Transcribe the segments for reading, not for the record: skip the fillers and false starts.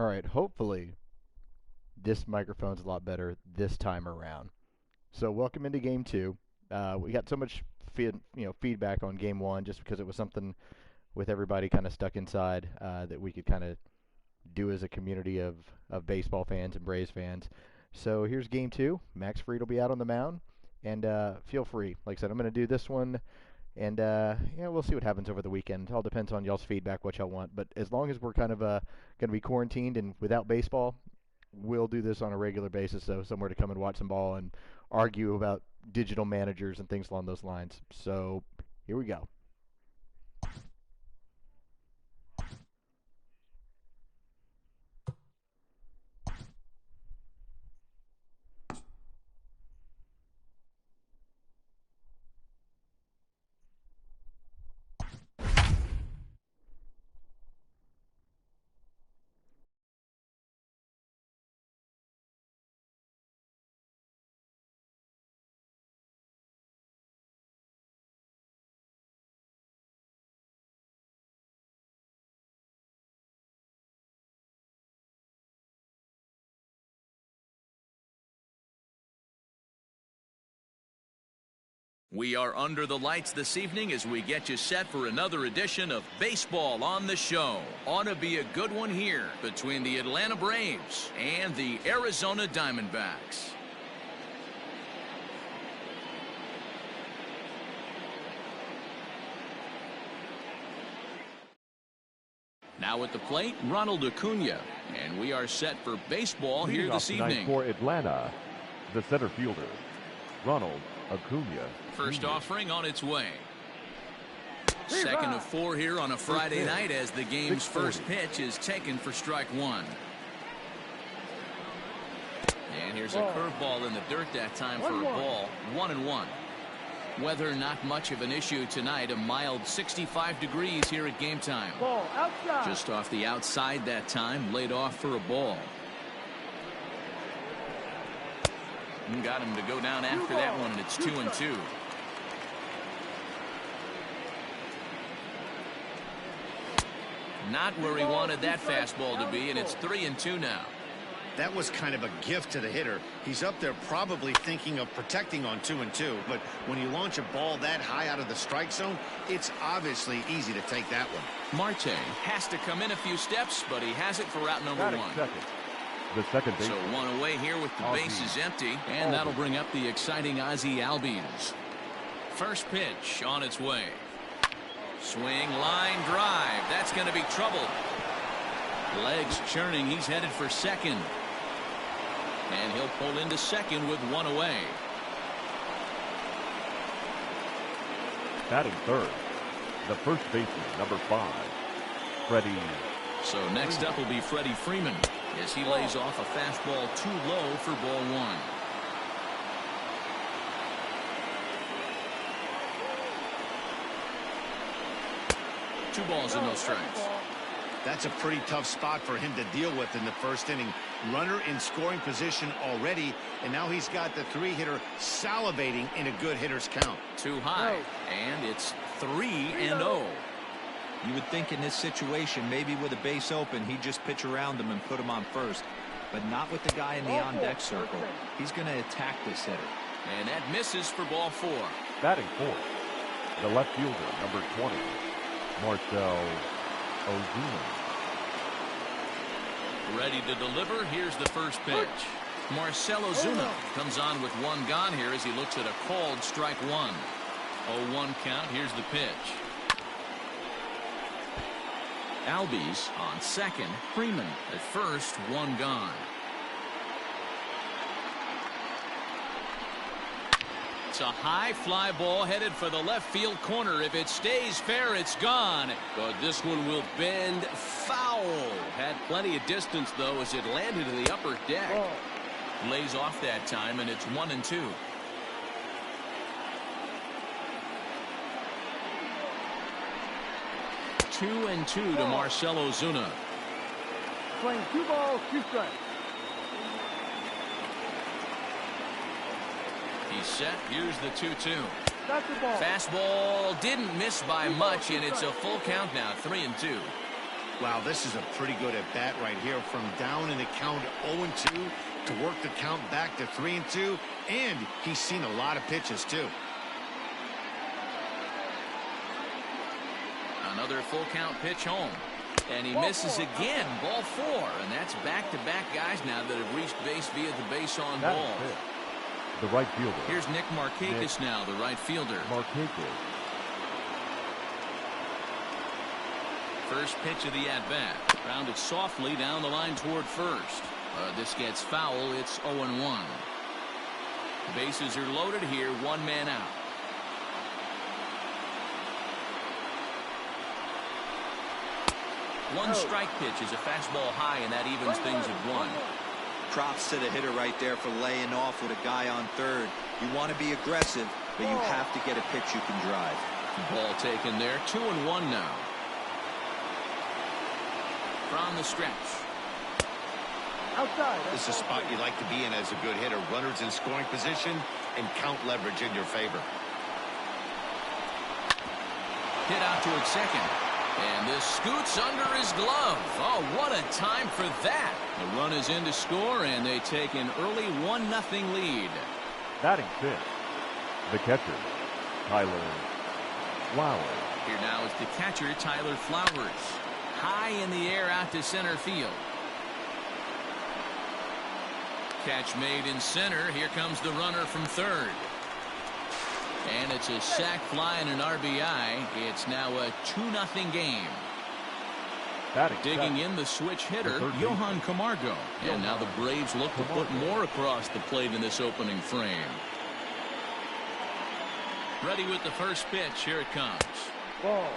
All right, hopefully this microphone's a lot better this time around. So welcome into game two. We got so much feedback on game one just because it was something with everybody kind of stuck inside that we could kind of do as a community of baseball fans and Braves fans. So here's game two. Max Fried will be out on the mound, and feel free. Like I said, I'm going to do this one, and we'll see what happens over the weekend. It all depends on y'all's feedback, what y'all want. But as long as we're kind of going to be quarantined and without baseball, we'll do this on a regular basis. So somewhere to come and watch some ball and argue about digital managers and things along those lines. So here we go. We are under the lights this evening as we get you set for another edition of Baseball on the Show. Ought to be a good one here between the Atlanta Braves and the Arizona Diamondbacks. Now at the plate, Ronald Acuna, and we are set for baseball here this evening. For Atlanta, the center fielder, Ronald Acuna. First offering on its way. Second of 4 here on a Friday night as the game's first pitch is taken for strike one. And here's a curveball in the dirt that time for a ball. 1-1. Weather not much of an issue tonight. A mild 65 degrees here at game time. Just off the outside that time. Laid off for a ball. And got him to go down after that one, and it's 2-2. Not where he wanted that fastball to be, and it's 3-2 now. That was kind of a gift to the hitter. He's up there probably thinking of protecting on 2-2, but when you launch a ball that high out of the strike zone, it's obviously easy to take that one. Marte has to come in a few steps, but he has it for route number one. The second base. So one away here with the bases empty, and that'll bring up the exciting Ozzie Albies. First pitch on its way. Swing, line drive. That's going to be trouble. Legs churning. He's headed for second. And he'll pull into second with one away. Batting third, the first baseman, number 5, Freddie. So next up will be Freddie Freeman as he lays off a fastball too low for ball one. Two balls and no strikes. That's a pretty tough spot for him to deal with in the first inning. Runner in scoring position already, and now he's got the 3-hitter salivating in a good hitter's count. Too high, and it's 3-0. You would think in this situation, maybe with a base open, he'd just pitch around him and put him on first. But not with the guy in the on-deck circle. He's going to attack this hitter. And that misses for ball 4. Batting fourth, the left fielder, number 20, Marcell Ozuna. Ready to deliver. Here's the first pitch. Marcell Ozuna comes on with one gone here as he looks at a called strike one. 0-1 count. Here's the pitch. Albies on second. Freeman at first. One gone. It's a high fly ball headed for the left field corner. If it stays fair, it's gone. But this one will bend foul. Had plenty of distance, though, as it landed in the upper deck. Lays off that time, and it's 1-2. Two and two to Marcell Ozuna. Playing 2 balls, 2 strikes. He's set. Here's the 2-2. That's the ball. Fastball didn't miss by much, and it's a full count now, 3-2. Wow, this is a pretty good at bat right here, from down in the count 0-2 to work the count back to 3-2, and he's seen a lot of pitches too. Another full count pitch home. And he misses again. Ball 4. And that's back-to-back guys now that have reached base via the base on ball. The right fielder. Here's Nick Markakis now, the right fielder. Markakis. First pitch of the at-bat. Grounded softly down the line toward first. This gets foul. It's 0-1. Bases are loaded here. One man out. One strike pitch is a fastball high, and that evens things at 1. Props to the hitter right there for laying off with a guy on third. You want to be aggressive, but you have to get a pitch you can drive. Ball taken there. 2-1 now. From the stretch. Outside. This is a spot you like to be in as a good hitter. Runners in scoring position and count leverage in your favor. Hit out towards second. And this scoots under his glove. Oh, what a time for that. The run is in to score, and they take an early 1-0 lead. Batting fifth, the catcher, Tyler Flowers. Here now is the catcher, Tyler Flowers. High in the air out to center field. Catch made in center. Here comes the runner from third. And it's a sac fly and an RBI. It's now a 2-0 game. Digging in the switch hitter, Johan Camargo. And now the Braves look to put more across the plate in this opening frame. Ready with the first pitch. Here it comes. Ball.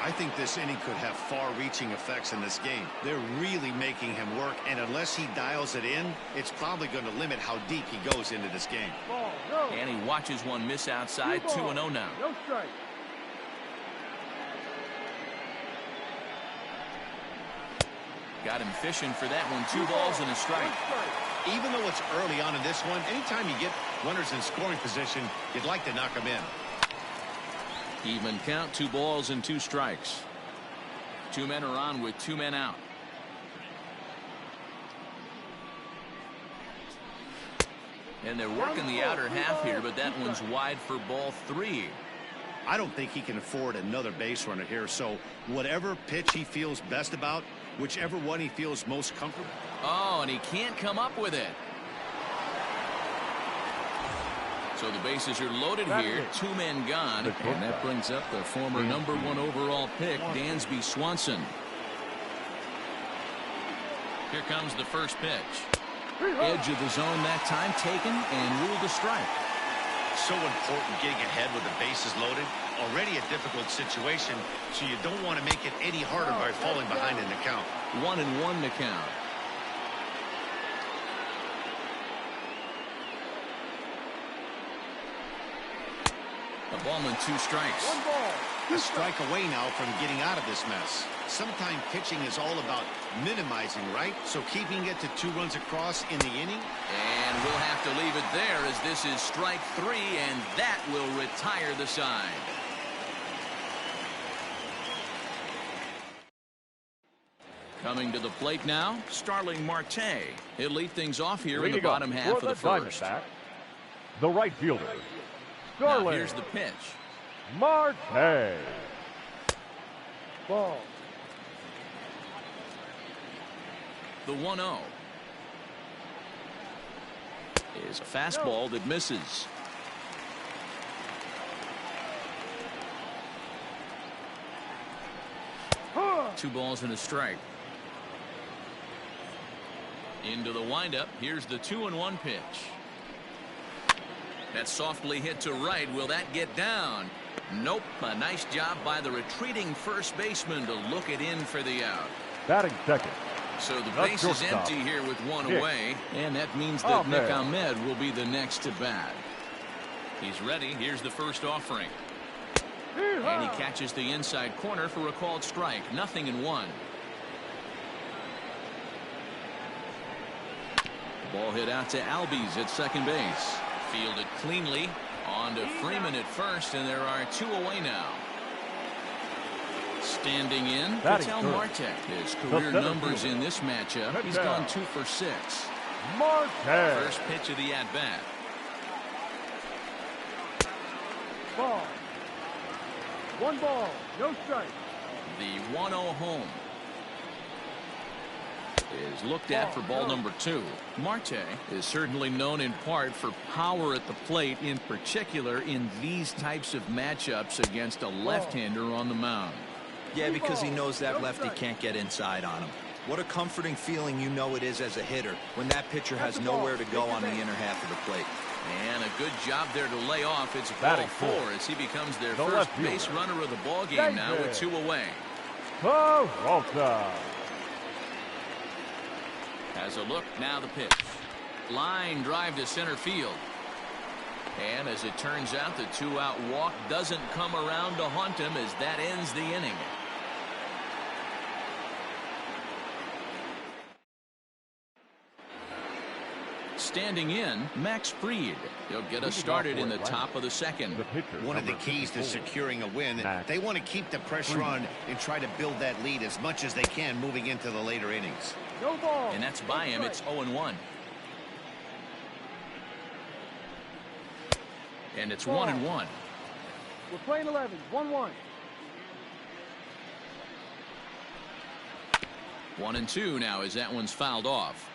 I think this inning could have far-reaching effects in this game. They're really making him work, and unless he dials it in, it's probably going to limit how deep he goes into this game. Ball. No. And he watches one miss outside. 2-0 now. No strike. Got him fishing for that one. 2 balls and a strike. Even though it's early on in this one, anytime you get runners in scoring position, you'd like to knock them in. Even count. 2 balls and 2 strikes. 2 men are on with 2 men out. And they're working the outer half here, but that one's wide for ball 3. I don't think he can afford another base runner here, so whatever pitch he feels best about, whichever one he feels most comfortable. Oh, and he can't come up with it. So the bases are loaded here. 2 men gone. And that brings up the former #1 overall pick, Dansby Swanson. Here comes the first pitch. Edge of the zone that time taken and ruled a strike. So important getting ahead with the bases loaded. Already a difficult situation, so you don't want to make it any harder by falling behind in the count. 1-1 to count. A ball and 2 strikes. 1 ball. A strike away now from getting out of this mess. Sometimes pitching is all about minimizing, right? So keeping it to 2 runs across in the inning. And we'll have to leave it there as this is strike 3, and that will retire the side. Coming to the plate now, Starling Marte. He'll lead things off here in the bottom half of the first. Diamondbacks, the right fielder, Now here's the pitch. Marte. Ball. The 1-0 is a fastball that misses. Huh. 2 balls and a strike. Into the windup. Here's the 2-1 pitch. That's softly hit to right. Will that get down? Nope. A nice job by the retreating first baseman to look it in for the out. Batting second. So the base is empty here with 1 away, and that means that Nick Ahmed will be the next to bat. He's ready. Here's the first offering. And he catches the inside corner for a called strike. 0-1. Ball hit out to Albies at second base. Fielded cleanly. On to Freeman at first, and there are 2 away now. Standing in, Batting Ketel third. Marte. His career center numbers fielder. in this matchup, he's Ketel. gone 2 for 6. Marte. First pitch of the at-bat. Ball. 1 ball, no strike. The 1-0 home is looked at for ball number 2. Marte is certainly known in part for power at the plate, in particular in these types of matchups against a left-hander on the mound. Yeah, because he knows that lefty can't get inside on him. What a comforting feeling you know it is as a hitter when that pitcher has nowhere to go on the inner half of the plate. And a good job there to lay off. It's ball Batting 4 fourth. as he becomes their The first left fielder. base runner of the ball game now with 2 away. Peralta. Has a look, now the pitch. Line drive to center field. And as it turns out, the 2-out walk doesn't come around to haunt him as that ends the inning. Standing in, Max Fried. He'll get us started in the top of the second. The pitcher, One of the number keys to 54. securing a win, Max. they want to keep the pressure on and try to build that lead as much as they can moving into the later innings. No ball. And that's by him. It's 0-1. And it's 1-1. We're playing 11, 1-1. 1-2 now as that one's fouled off.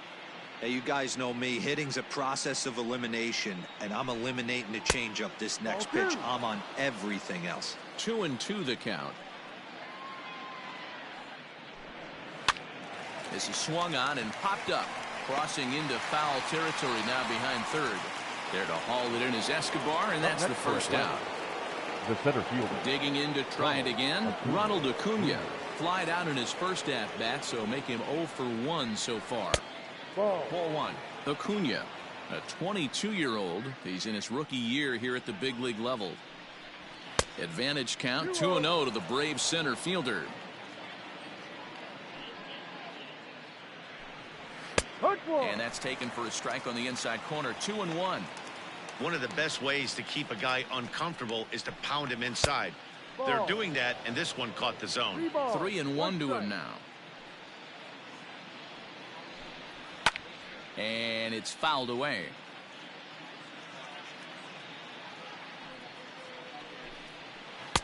Hey, you guys know me. Hitting's a process of elimination, and I'm eliminating the changeup this next Ball pitch. two. I'm on everything else. 2-2 the count. As he swung on and popped up, crossing into foul territory now behind third. There to haul it in is Escobar, and that's the first out. The center fielder. Digging in to try it again, Ronald Acuna. Flied out in his first at-bat, so make him 0 for 1 so far. Ball. Ball 1. Acuna, a 22-year-old. He's in his rookie year here at the big league level. Advantage count 2-0 to the Braves center fielder. And that's taken for a strike on the inside corner. 2-1. One of the best ways to keep a guy uncomfortable is to pound him inside. They're Ball. doing that, and this one caught the zone. 3-1 to him now. And it's fouled away.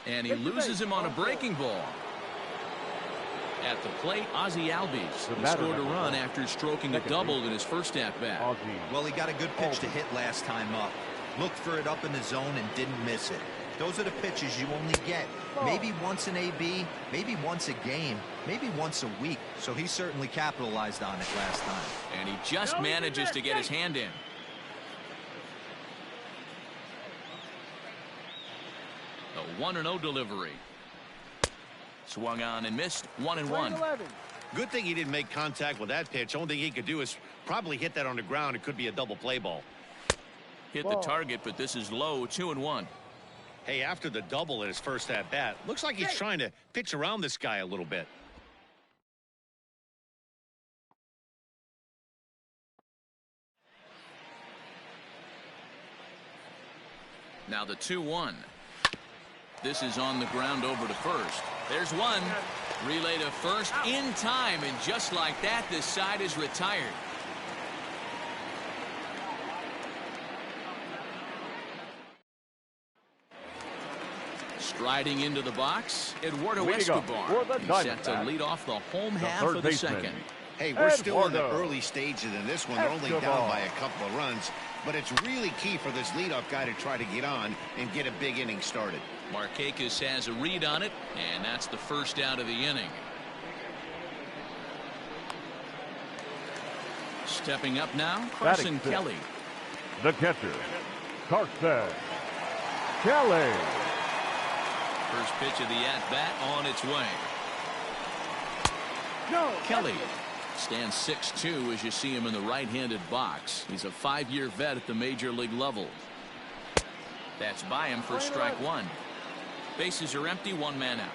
And he loses him on a breaking ball. At the plate, Ozzie Albies. He scored a run after stroking a double in his first at-bat. Well, he got a good pitch to hit last time up. Looked for it up in the zone and didn't miss it. Those are the pitches you only get. Maybe once an AB, maybe once a game, maybe once a week. So he certainly capitalized on it last time. And he just manages to get his hand in. A 1-0 delivery. Swung on and missed. 1-1. Good thing he didn't make contact with that pitch. Only thing he could do is probably hit that on the ground. It could be a double play ball. Hit the target, but this is low. 2-1. Hey, after the double at his first at-bat, looks like he's trying to pitch around this guy a little bit. Now the 2-1. This is on the ground over to first. There's one. Relay to first in time, and just like that, this side is retired. Striding into the box, Eduardo Escobar. He's set to lead off the home half of the second. Hey, we're still in the early stages in this one. They're only down by a couple of runs, but it's really key for this leadoff guy to try to get on and get a big inning started. Markakis has a read on it, and that's the first out of the inning. Stepping up now, Carson Kelly. The catcher, Carson Kelly. First pitch of the at-bat on its way. No. Kelly stands 6'2" as you see him in the right-handed box. He's a 5-year vet at the major league level. That's by him for strike one. Bases are empty, one man out.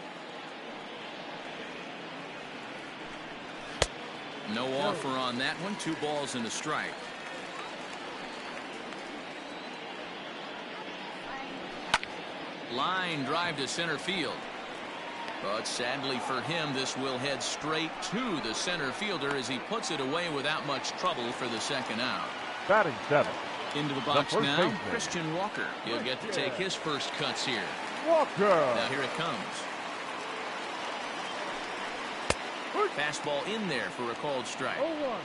No offer on that one. 2 balls and a strike. Line drive to center field. But sadly for him, this will head straight to the center fielder as he puts it away without much trouble for the second out. Batting 7. Into the box now, baseman. Christian Walker. He'll get to take his first cuts here. Walker. Now here it comes. Fastball in there for a called strike. 0-1.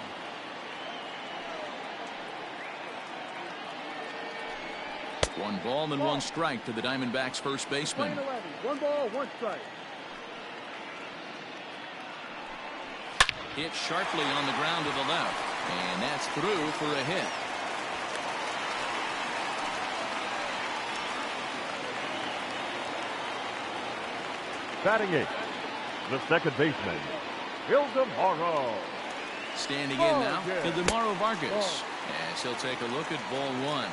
One ball and one strike to the Diamondbacks first baseman. Playing 11. 1 ball, 1 strike. Hit sharply on the ground to the left. And that's through for a hit. Batting 8. The second baseman, Ildemaro. Standing in now, Ildemaro Vargas. As he'll take a look at ball 1.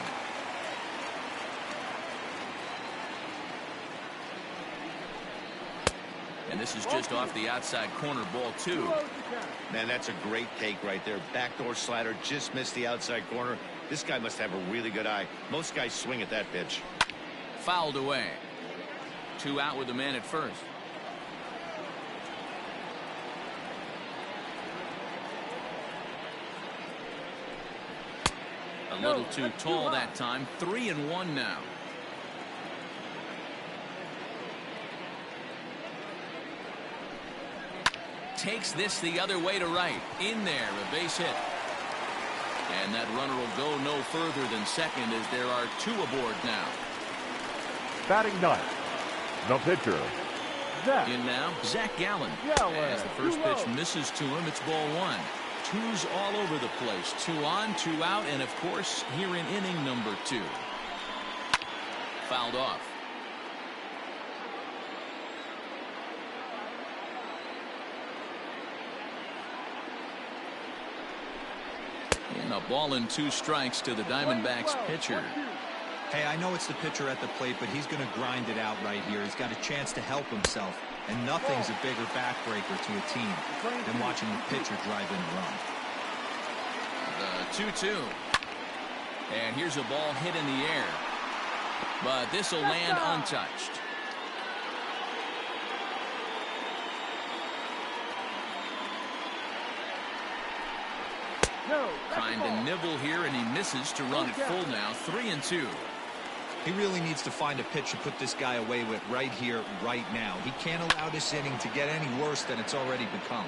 And this is just off the outside corner, ball 2. Man, that's a great take right there. Backdoor slider just missed the outside corner. This guy must have a really good eye. Most guys swing at that pitch. Fouled away. 2 out with the man at first. A little too tall that time. 3-1 now. Takes this the other way to right. In there, a base hit. And that runner will go no further than second as there are 2 aboard now. Batting 9. The pitcher, Zach. In now, Zach Gallen. As the first pitch misses to him, it's ball 1. 2's all over the place. 2 on, 2 out, and of course, here in inning number 2. Fouled off. And a ball and 2 strikes to the Diamondbacks pitcher. Hey, I know it's the pitcher at the plate, but he's going to grind it out right here. He's got a chance to help himself, and nothing's a bigger backbreaker to a team than watching the pitcher drive in a run. The 2-2. And here's a ball hit in the air. But this will land untouched. Trying to nibble here, and he misses to run it full now. 3-2. He really needs to find a pitch to put this guy away with right here, right now. He can't allow this inning to get any worse than it's already become.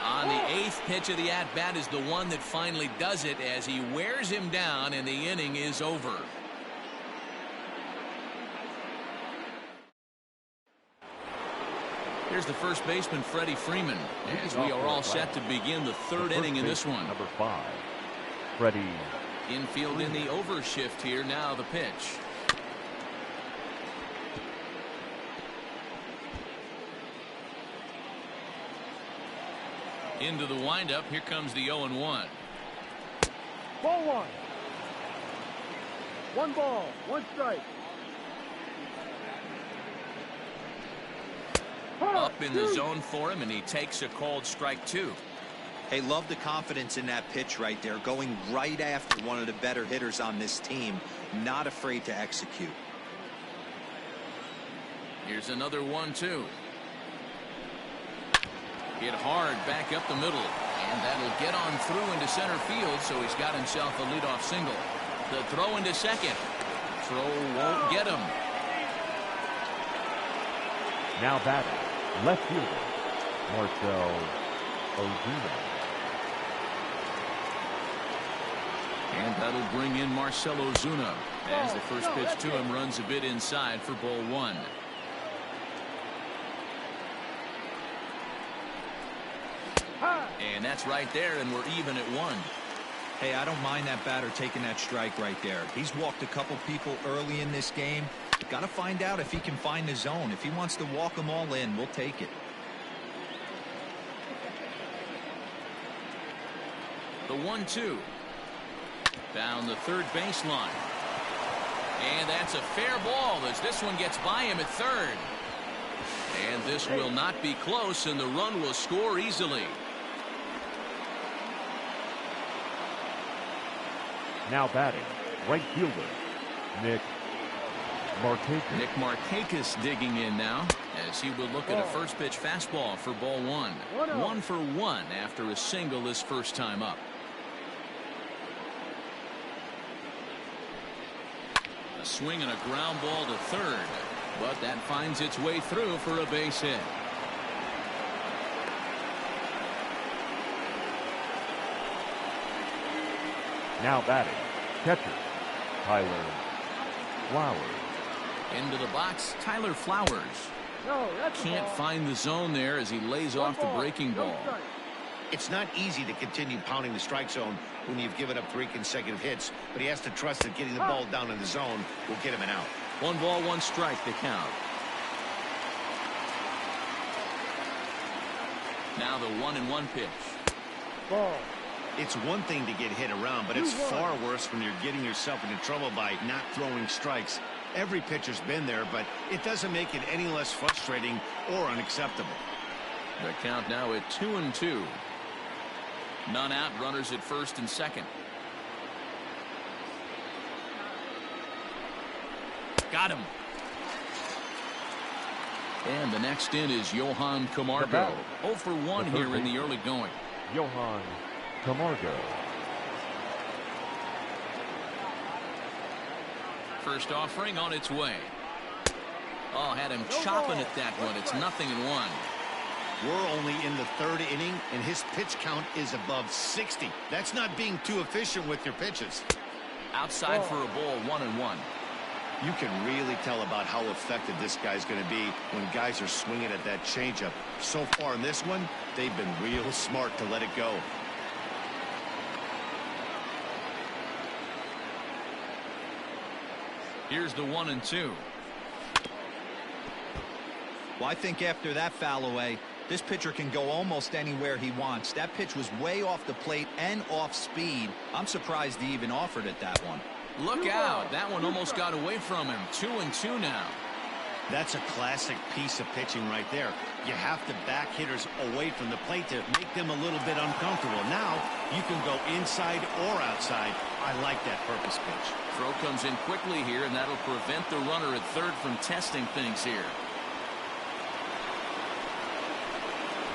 On the 8th pitch of the at-bat is the one that finally does it as he wears him down, and the inning is over. Here's the first baseman, Freddie Freeman, as we are all set to begin the 3rd inning in this one. Number 5, Freddie. Infield in the overshift here. Now the pitch. Into the windup. Here comes the 0-1. Ball 1. 1 ball, 1 strike. Up in the zone for him, and he takes a called strike 2. Hey, love the confidence in that pitch right there, going right after one of the better hitters on this team, not afraid to execute. Here's another 1-2. Hit hard back up the middle, and that'll get on through into center field, so he's got himself a leadoff single. The throw into second. Throw won't get him. Now batting, left fielder, Marcell Ozuna. And that'll bring in Marcell Ozuna as the first pitch to him runs a bit inside for ball 1. And that's right there, and we're even at 1. Hey, I don't mind that batter taking that strike right there. He's walked a couple people early in this game. Got to find out if he can find the zone. If he wants to walk them all in, we'll take it. The 1-2. Down the third baseline. And that's a fair ball as this one gets by him at third. And this will not be close, and the run will score easily. Now batting, right fielder, Nick Markakis. Nick Markakis digging in now as he will look at a first pitch fastball for ball one. 1 for 1 after a single his first time up. A swing and a ground ball to third, but that finds its way through for a base hit. Now batting, catcher, Tyler Flowers. Into the box, Tyler Flowers. No, that's Can't find the zone there as he lays off the breaking ball. It's not easy to continue pounding the strike zone when you've given up 3 consecutive hits, but he has to trust that getting the ball down in the zone will get him an out. 1 ball, 1 strike to count. Now the 1-1 pitch. Ball. It's one thing to get hit around, but it's far worse when you're getting yourself into trouble by not throwing strikes. Every pitcher's been there, but it doesn't make it any less frustrating or unacceptable. The count now at 2-2. None out, runners at first and second. Got him. And the next in is Johan Camargo. 0 for 1 here in the early going. Johan Camargo. First offering on its way. Oh, had him chopping at that one. It's 0-1. We're only in the 3rd inning, and his pitch count is above 60. That's not being too efficient with your pitches. Outside for a ball, 1-1. You can really tell about how effective this guy's going to be when guys are swinging at that changeup. So far in this one, they've been real smart to let it go. Here's the 1-2. Well, I think after that foul away, this pitcher can go almost anywhere he wants. That pitch was way off the plate and off speed. I'm surprised he even offered it that one. Look out. That one almost got away from him. 2-2 now. That's a classic piece of pitching right there. You have to back hitters away from the plate to make them a little bit uncomfortable. Now you can go inside or outside. I like that purpose pitch. Throw comes in quickly here, and that'll prevent the runner at third from testing things here.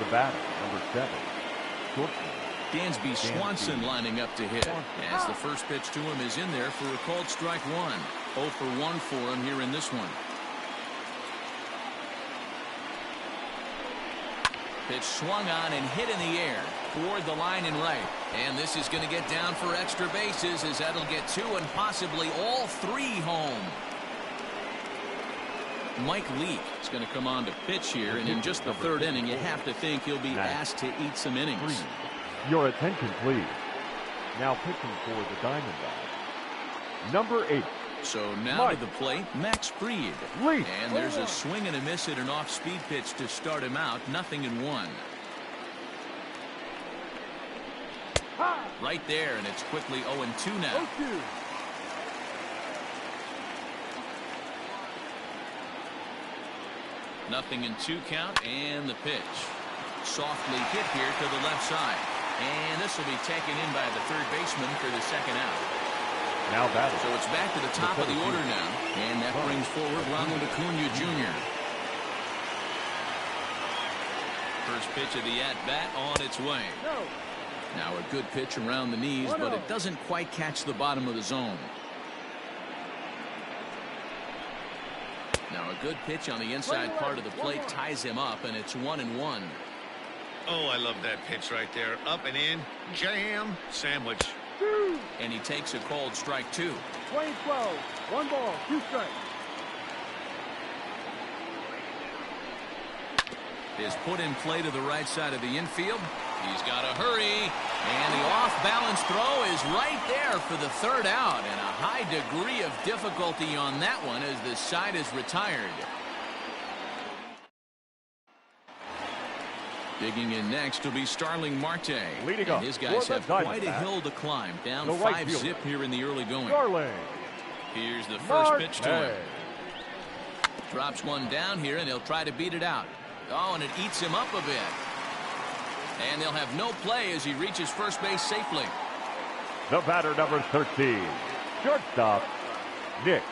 The batter, number 7, shortstop. Dansby Swanson lining up to hit, as the first pitch to him is in there for a called strike 1. 0 for 1 for him here in this one. Pitch swung on and hit in the air toward the line and right. And this is going to get down for extra bases, as that'll get 2 and possibly all 3 home. Mike Leake is going to come on to pitch here, and in just the 3rd inning, you have to think he'll be asked to eat some innings. Your attention, please. Now pitching for the Diamondbacks, number 8. So now to the plate, Max Fried. Leak. And there's a swing and a miss at an off-speed pitch to start him out. 0-1. Right there, and it's quickly 0-2 now. 0-2 count, and the pitch. Softly hit here to the left side. And this will be taken in by the third baseman for the second out. Now batting. So it's back to the top of the order now. And that brings forward Ronald Acuna Jr. First pitch of the at-bat on its way. Now a good pitch around the knees, but it doesn't quite catch the bottom of the zone. Now a good pitch on the inside part of the plate ties him up, and it's 1-1. Oh, I love that pitch right there. Up and in, jam, sandwich. And he takes a called strike 2. 20-12, 1 ball, 2 strikes. Is put in play to the right side of the infield. He's got to hurry, and the off-balance throw is right there for the 3rd out, and a high degree of difficulty on that one as the side is retired. Digging in next will be Starling Marte. Leading and up his guys for the have quite a Diamondbacks, hill to climb, down the right 5-zip fielder, here in the early going. Starling Here's the first pitch to him. Marte. Drops one down here, and he'll try to beat it out. Oh, and it eats him up a bit. And they'll have no play as he reaches first base safely. The batter, number 13, shortstop, Nick.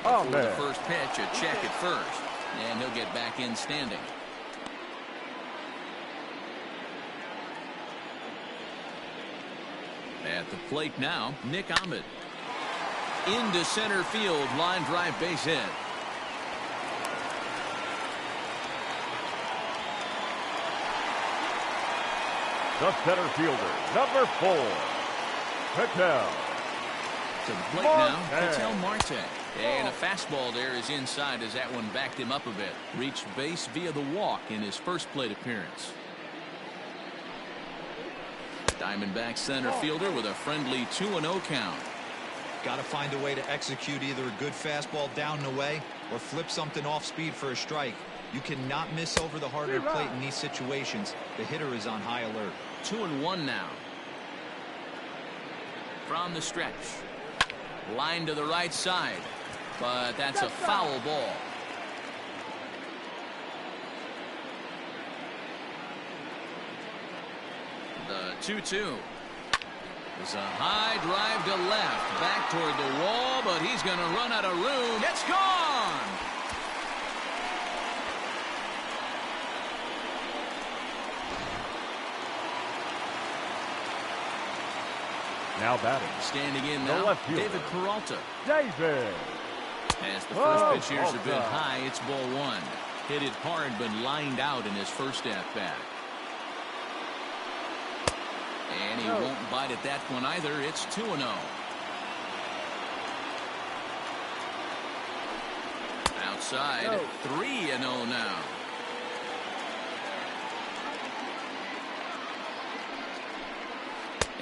For the first pitch, a check at first. And he'll get back in standing. At the plate now, Nick Ahmed. Into center field, line drive, base hit. The center fielder, number 4, Patel. To the plate now, Patel Marte. And a fastball there is inside as that one backed him up a bit. Reached base via the walk in his first plate appearance. Diamondbacks center fielder with a friendly 2-0 count. Got to find a way to execute either a good fastball down and away or flip something off speed for a strike. You cannot miss over the harder plate in these situations. The hitter is on high alert. 2-1 now. From the stretch. Line to the right side. But that's a foul ball. The 2-2. It's a high drive to left. Back toward the wall, but he's going to run out of room. It's gone! Now batting. Standing in now, David Peralta. David. As the first pitch here's a bit high, it's ball 1. Hit it hard, but lined out in his first at-bat. And he won't bite at that one either. It's 2-0. Outside, 3-0 now.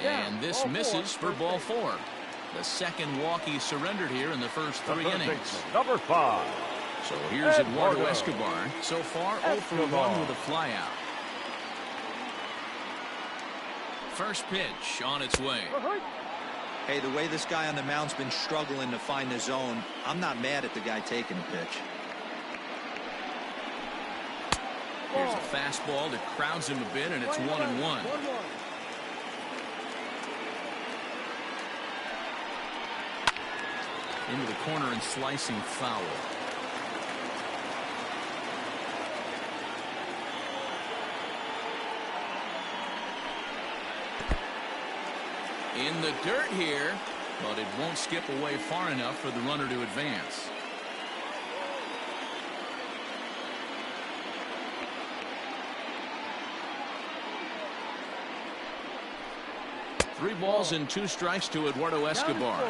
And this misses for ball 4. The second walk he surrendered here in the first 3 innings. Number 5. So here's Eduardo Escobar. So far, 0 for 1 with a flyout. First pitch on its way. Hey, the way this guy on the mound's been struggling to find the zone, I'm not mad at the guy taking the pitch. Here's a fastball that crowds him a bit, and it's 1-1. Into the corner and slicing foul. In the dirt here, but it won't skip away far enough for the runner to advance. Three balls and 2 strikes to Eduardo Escobar.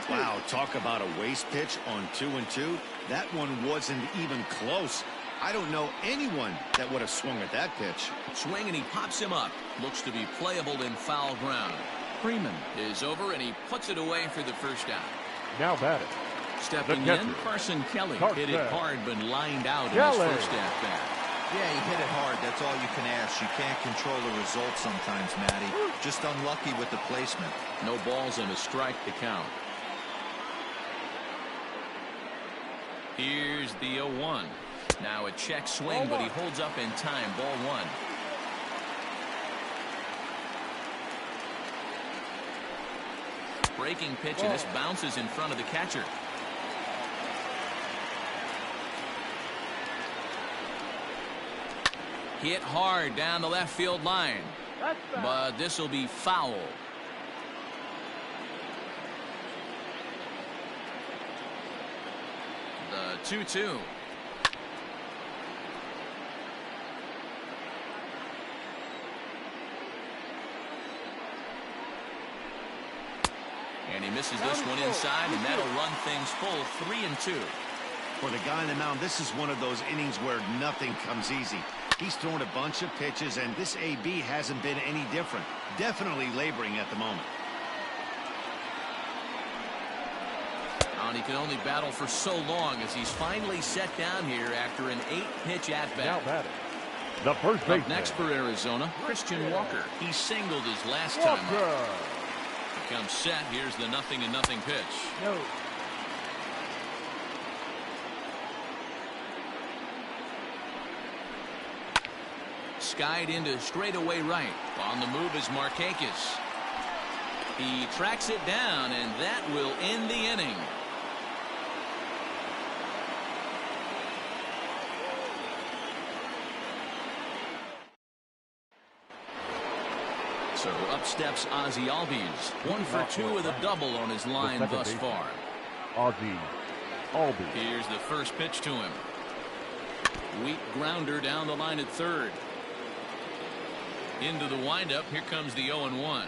Wow, talk about a waste pitch on 2-2. That one wasn't even close. I don't know anyone that would have swung at that pitch. Swing, and he pops him up. Looks to be playable in foul ground. Freeman is over, and he puts it away for the first out. Now batting. Stepping in, Carson Kelly. Hit it hard, but lined out in his first at-bat. Yeah, he hit it hard. That's all you can ask. You can't control the result sometimes, Matty. Just unlucky with the placement. No balls and a strike to count. Here's the 0-1. Now a check swing, but he holds up in time. Ball 1. Breaking pitch, and this bounces in front of the catcher. Hit hard down the left field line. But this will be foul. The 2-2. And he misses this one inside, and that'll run things full 3-2. For the guy on the mound, this is one of those innings where nothing comes easy. He's thrown a bunch of pitches, and this AB hasn't been any different. Definitely laboring at the moment. And he can only battle for so long as he's finally set down here after an 8-pitch at-bat. Now batting. The first baseman. Up next for Arizona, Christian Walker. He singled his last time up. He comes set. Here's the 0-0 pitch. Skied into straightaway right. On the move is Markakis. He tracks it down, and that will end the inning. So up steps Ozzie Albies. 1 for 2 with a double on his line thus far. Ozzie Albies. Here's the first pitch to him. Weak grounder down the line at third. Into the windup. Here comes the 0-1.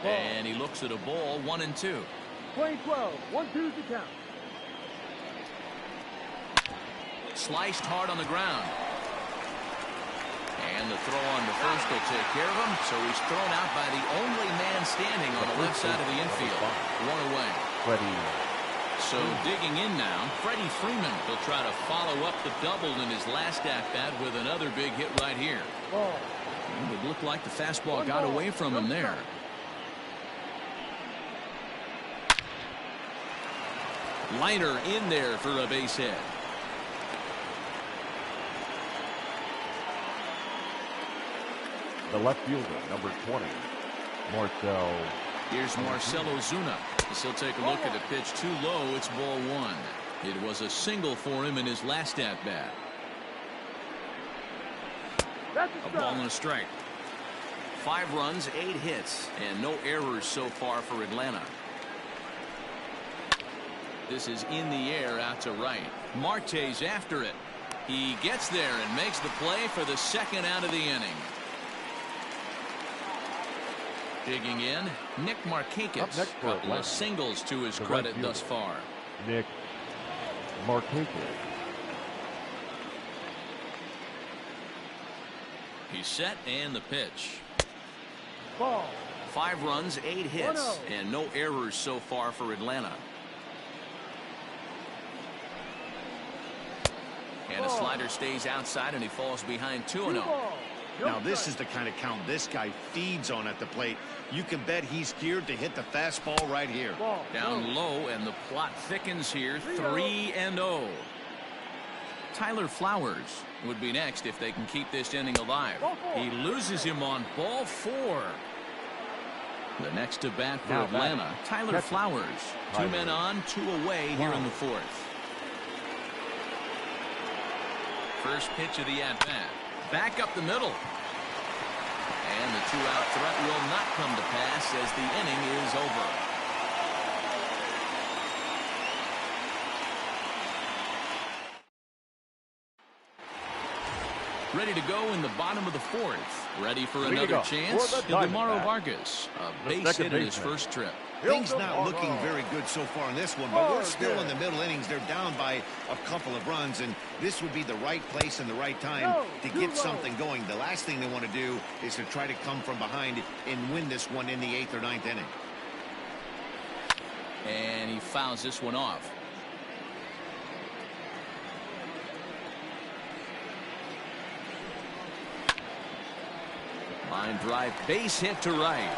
And he looks at a ball. 1-2. Play 12. 1-2 to count. Sliced hard on the ground. And the throw on to first will take care of him. So he's thrown out by the only man standing on the left side of the infield. 1 away. Freddie. So digging in now, Freddie Freeman will try to follow up the double in his last at-bat with another big hit right here. Ball. It would look like the fastball got away from him there. Liner in there for a base hit. The left fielder, number 20, Marcell. Here's Marcell Ozuna. As he'll take a look at the pitch too low. It's ball 1. It was a single for him in his last at-bat. A ball and a strike. 5 runs, 8 hits, and no errors so far for Atlanta. This is in the air out to right. Marte's after it. He gets there and makes the play for the second out of the inning. Digging in, Nick Markakis. Couple of singles to his credit thus far. Nick Markakis. He's set and the pitch. Ball. 5 runs, 8 hits, and no errors so far for Atlanta. And a slider stays outside and he falls behind 2-0. Now this is the kind of count this guy feeds on at the plate. You can bet he's geared to hit the fastball right here. Down low, and the plot thickens here. 3-0. Tyler Flowers would be next if they can keep this inning alive. He loses him on ball 4. The next to bat for Atlanta, Tyler Flowers. 2 men on, 2 away here in the 4th. First pitch of the at-bat. Back up the middle. And the 2-out threat will not come to pass as the inning is over. Ready to go in the bottom of the 4th. Ready for another chance. Demaro Vargas, a base hit in his first trip. Things not looking very good so far in this one, but we're still in the middle innings. They're down by a couple of runs, and this would be the right place and the right time to get something going. The last thing they want to do is to try to come from behind and win this one in the 8th or 9th inning. And he fouls this one off. Line drive, base hit to right.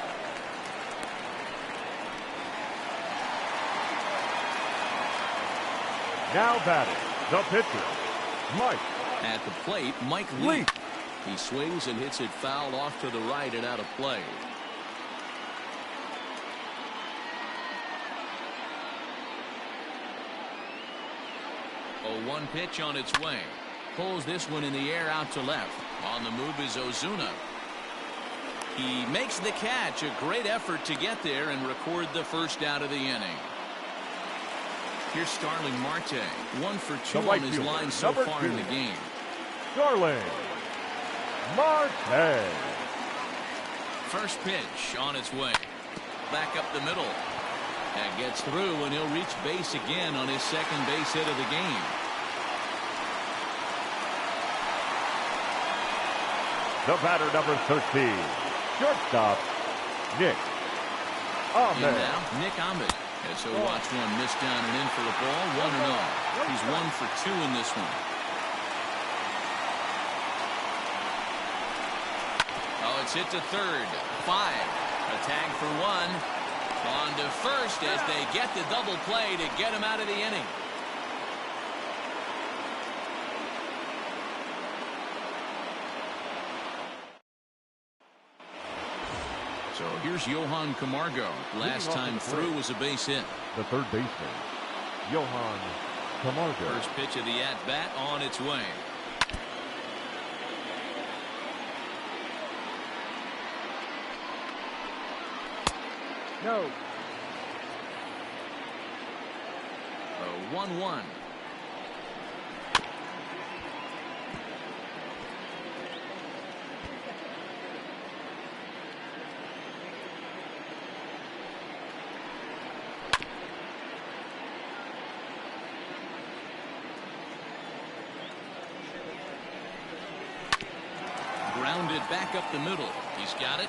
Now batting, the pitcher, Mike. At the plate, Mike Leake. He swings and hits it foul off to the right and out of play. A 1 pitch on its way. Pulls this one in the air out to left. On the move is Ozuna. He makes the catch. A great effort to get there and record the first out of the inning. Here's Starling Marte. 1 for 2 on his line so far in the game. Starling Marte. First pitch on its way. Back up the middle. That gets through, and he'll reach base again on his second base hit of the game. The batter, number 13, shortstop, Nick Ahmed. In now, Nick Ahmed. As he'll watch one miss down and in for the ball. 1-0. He's 1 for 2 in this one. Oh, it's hit to third. 5. A tag for 1. On to first as they get the double play to get him out of the inning. So here's Johan Camargo. Last time through was a base hit. The third baseman, Johan Camargo. First pitch of the at-bat on its way. No. 1-1. Grounded back up the middle. He's got it.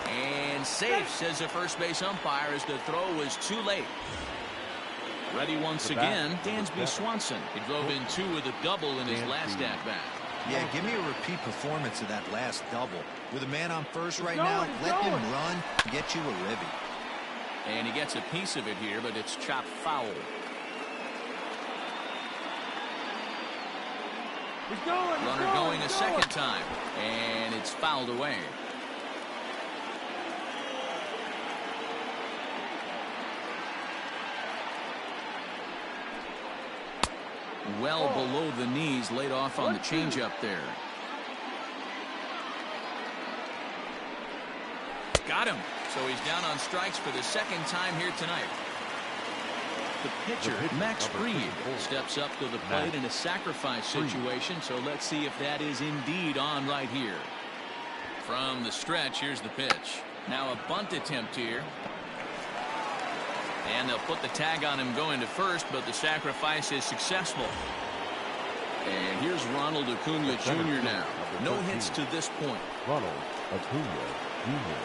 And safe, says the first base umpire, as the throw was too late. Ready once again, Dansby Swanson. He drove in 2 with a double in his last at-bat. Yeah, give me a repeat performance of that last double. With a man on first right now, let him run, get you a ribby. And he gets a piece of it here, but it's chopped foul. Runner going a second time, and it's fouled away. Well below the knees, laid off on the changeup there. Got him. So he's down on strikes for the second time here tonight. The pitcher, Max Fried, steps up to the plate in a sacrifice situation. So let's see if that is indeed on right here. From the stretch, here's the pitch. Now a bunt attempt here. And they'll put the tag on him going to first, but the sacrifice is successful. And here's Ronald Acuna Jr. now. No hits to this point. Ronald Acuna Jr.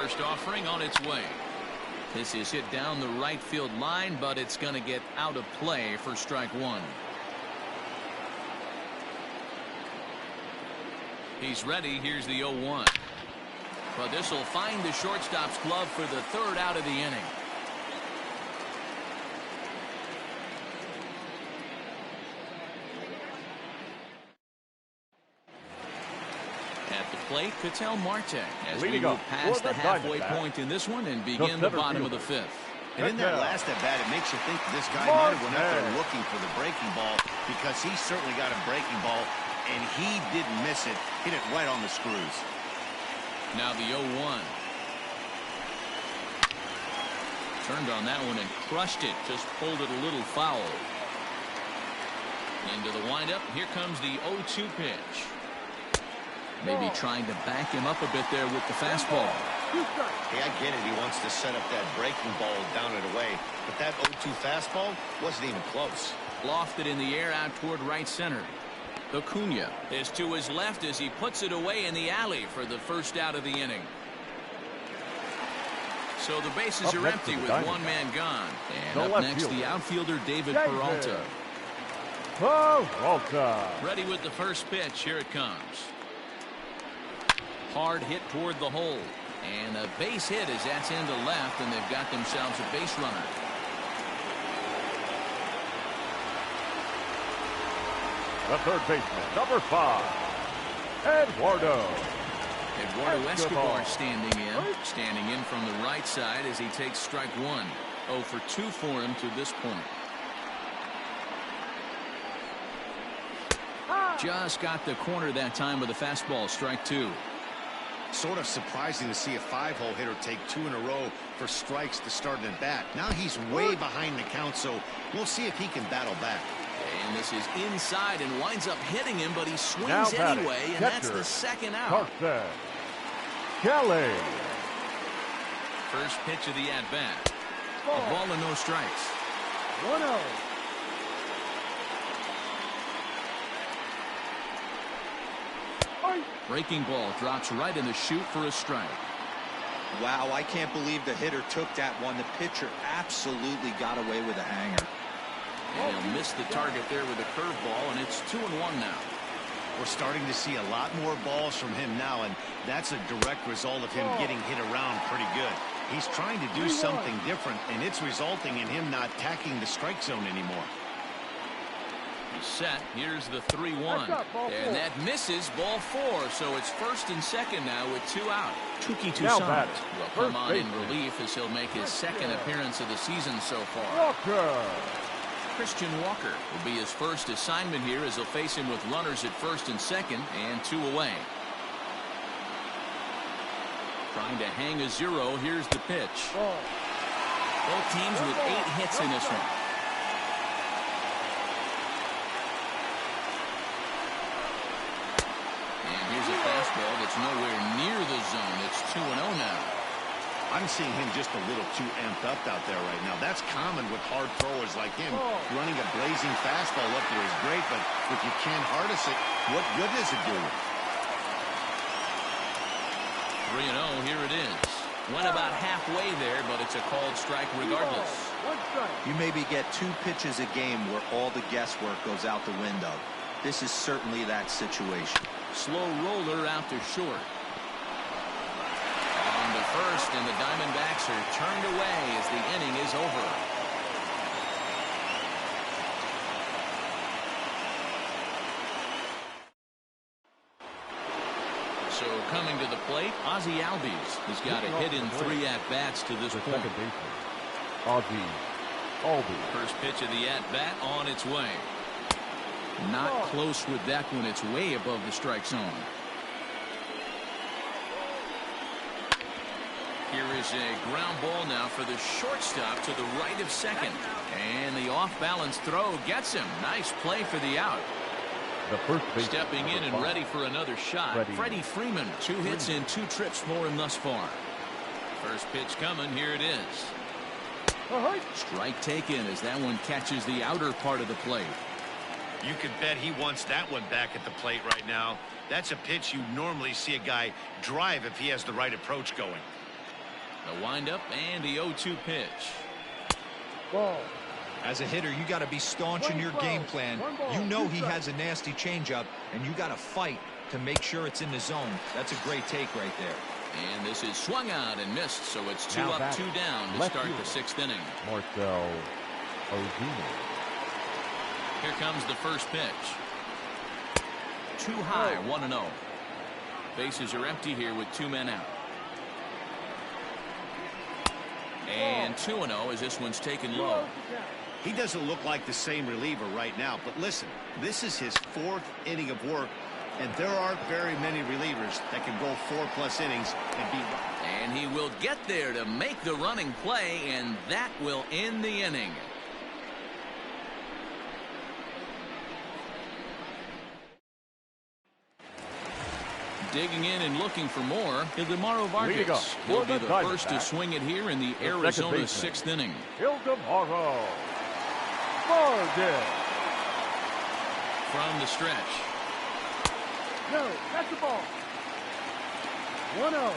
First offering on its way. This is hit down the right field line, but it's going to get out of play for strike 1. He's ready. Here's the 0-1. But this will find the shortstop's glove for the third out of the inning. At the plate, Ketel Marte as we move past the halfway point in this one and begin the bottom of the 5th. And in that last at bat, it makes you think this guy might have went out there looking for the breaking ball, because he certainly got a breaking ball, and he didn't miss it. Hit it right on the screws. Now the 0-1. Turned on that one and crushed it. Just pulled it a little foul. Into the windup. Here comes the 0-2 pitch. Maybe trying to back him up a bit there with the fastball. Hey, I get it. He wants to set up that breaking ball down and away. But that 0-2 fastball wasn't even close. Lofted in the air out toward right center. Acuna is to his left as he puts it away in the alley for the first out of the inning. So the bases are empty with one man gone. And up next, the outfielder David Peralta. Ready with the first pitch. Here it comes. Hard hit toward the hole. And a base hit as that's into left, and they've got themselves a base runner. The third baseman, number 5, Eduardo Escobar standing in from the right side as he takes strike 1. 0 for 2 for him to this point. Just got the corner that time with a fastball. Strike 2. Sort of surprising to see a 5-hole hitter take 2 in a row for strikes to start an at bat. Now he's way behind the count, so we'll see if he can battle back. And this is inside and winds up hitting him, but he swings anyway, and that's the second out. Kelly. First pitch of the at-bat. A ball and no strikes. 1-0. Breaking ball drops right in the chute for a strike. Wow, I can't believe the hitter took that one. The pitcher absolutely got away with a hanger. And he'll miss the target there with a curveball, and it's 2-1 now. We're starting to see a lot more balls from him now, and that's a direct result of him getting hit around pretty good. He's trying to do something different, and it's resulting in him not attacking the strike zone anymore. He's set. Here's the 3-1. And that misses, ball 4. So it's first and second now with 2 out. Tuki Toussaint will come on in relief as he'll make his second appearance of the season so far. Christian Walker will be his first assignment here as he'll face him with runners at first and second and 2 away. Trying to hang a 0. Here's the pitch. Both teams with 8 hits in this one. And here's a fastball that's nowhere near the zone. It's 2-0 now. I'm seeing him just a little too amped up out there right now. That's common with hard throwers like him. Running a blazing fastball up there is great, but if you can't harness it, what good does it do? 3-0, here it is. Went about halfway there, but it's a called strike regardless. You maybe get 2 pitches a game where all the guesswork goes out the window. This is certainly that situation. Slow roller out to short. On to first, and the Diamondbacks are turned away as the inning is over. So coming to the plate, Ozzie Albies has got a hit in 3 at-bats to this point. Second baseman, Ozzie Albies. First pitch of the at-bat on its way. Not close with that one. It's way above the strike zone. Here is a ground ball now for the shortstop to the right of second. And the off-balance throw gets him. Nice play for the out. The first baseman, Stepping in and ready for another shot. Freddie Freeman. 2 hits and 2 trips for him thus far. First pitch coming. Here it is. Strike taken as that one catches the outer part of the plate. You could bet he wants that one back at the plate right now. That's a pitch you normally see a guy drive if he has the right approach going. The windup and the 0-2 pitch. As a hitter, you got to be staunch in your game plan. You know he has a nasty changeup, and you got to fight to make sure it's in the zone. That's a great take right there. And this is swung out and missed, so it's 2 up, 2 down to start the 6th inning. Marcell Ozuna. Here comes the first pitch. Too high, 1-0. Bases are empty here with 2 men out. And 2-0 as this one's taken low. He doesn't look like the same reliever right now, but listen, this is his 4th inning of work, and there aren't very many relievers that can go 4+ innings and be. And he will get there to make the running play, and that will end the inning. Digging in and looking for more, Ildemaro Vargas. He'll be the first to swing it here in the Arizona 6th inning. Ildemaro Vargas. From the stretch. No, that's the ball. 1-0.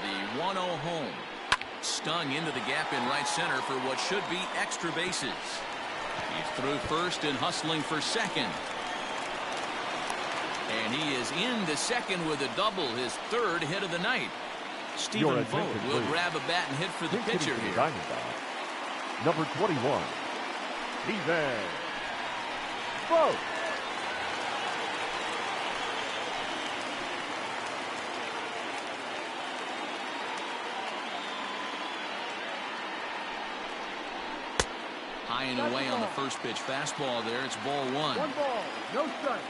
The 1-0 home. Stung into the gap in right center for what should be extra bases. He's through first and hustling for second. And he is into second with a double, his 3rd hit of the night. Stephen Vogt will grab a bat and hit for the pitcher here. Diamondbacks. Number 21, Stephen Vogt. High and away on the first pitch fastball there. It's ball 1. 1 ball, no strike.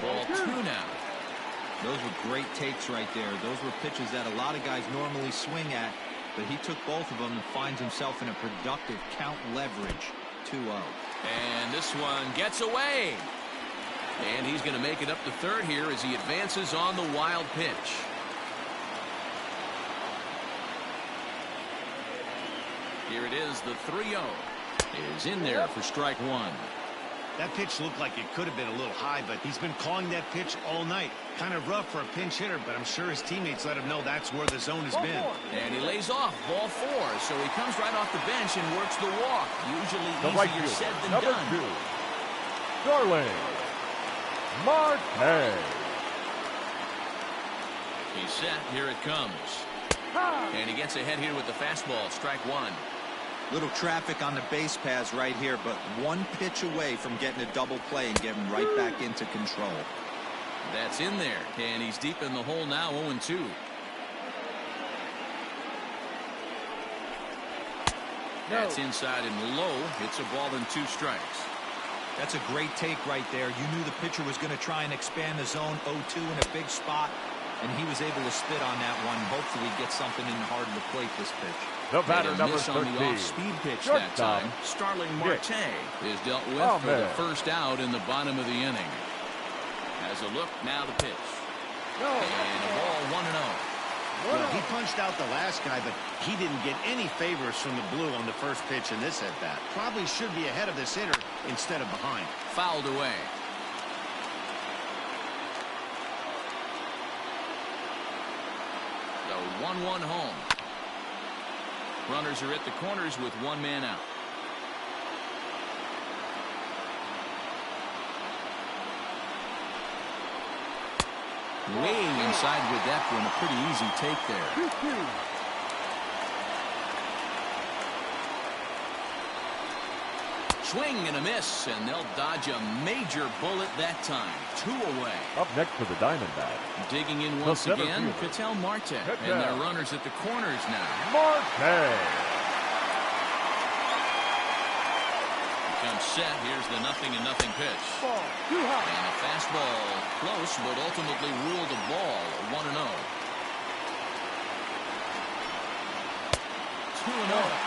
Ball 2 now. Those were great takes right there. Those were pitches that a lot of guys normally swing at, but he took both of them and finds himself in a productive count leverage. 2-0. And this one gets away. And he's going to make it up to third here as he advances on the wild pitch. Here it is, the 3-0 is in there for strike 1. That pitch looked like it could have been a little high, but he's been calling that pitch all night. Kind of rough for a pinch hitter, but I'm sure his teammates let him know that's where the zone has been. And he lays off, ball 4, so he comes right off the bench and works the walk. Usually easier said than number done. 2, Starling Marte. He's set, here it comes. And he gets ahead here with the fastball. Strike one. Little traffic on the base paths right here, but one pitch away from getting a double play and getting right back into control. That's in there, and he's deep in the hole now, 0-2. That's inside and low. It's a ball and 2 strikes. That's a great take right there. You knew the pitcher was going to try and expand the zone. 0-2 in a big spot, and he was able to spit on that one. Hopefully get something in the heart of the plate this pitch. The batter, number miss on 13. the off-speed pitch that Shortstop. time. Starling Marte is dealt with Oh, for the man. first out in the bottom of the inning. As a look, now the pitch. And a ball 1-0. Well, he punched out the last guy, but he didn't get any favors from the blue on the first pitch in this at-bat. Probably should be ahead of this hitter instead of behind. Fouled away. The 1-1 home. Runners are at the corners with 1 man out. Way inside with that one. A pretty easy take there. Swing and a miss, and they'll dodge a major bullet that time. 2 away. Up next for the Diamondbacks, Digging in The once center again, fielder. Ketel Marte. Ketel. And their runners at the corners now. Marte. Comes set. Here's the 0-0 pitch. Ball. Too high. And a fastball close, but ultimately ruled a ball. 1-0. 2-0.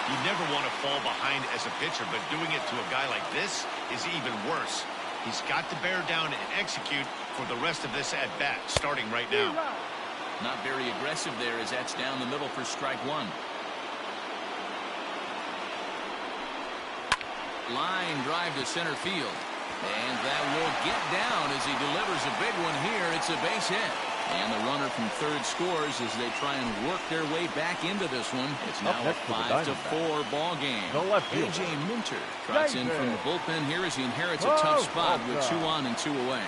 You never want to fall behind as a pitcher, but doing it to a guy like this is even worse. He's got to bear down and execute for the rest of this at-bat, starting right now. Not very aggressive there as that's down the middle for strike one. Line drive to center field. And that will get down as he delivers a big one here. It's a base hit. And the runner from third scores as they try and work their way back into this one. It's now a next for the 5-4 ball game. The left fielder. A.J. Minter trots in from the bullpen here as he inherits a tough spot with 2 on and 2 away.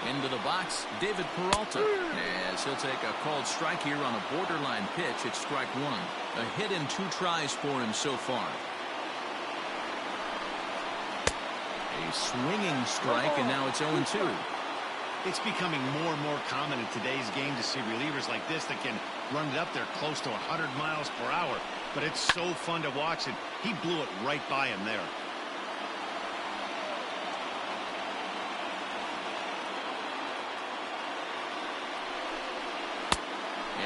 Into the box, David Peralta, as he'll take a called strike here on a borderline pitch at strike one. A hit in 2 tries for him so far. A swinging strike, and now it's 0-2. It's becoming more and more common in today's game to see relievers like this that can run it up there close to 100 miles per hour. But it's so fun to watch it. He blew it right by him there.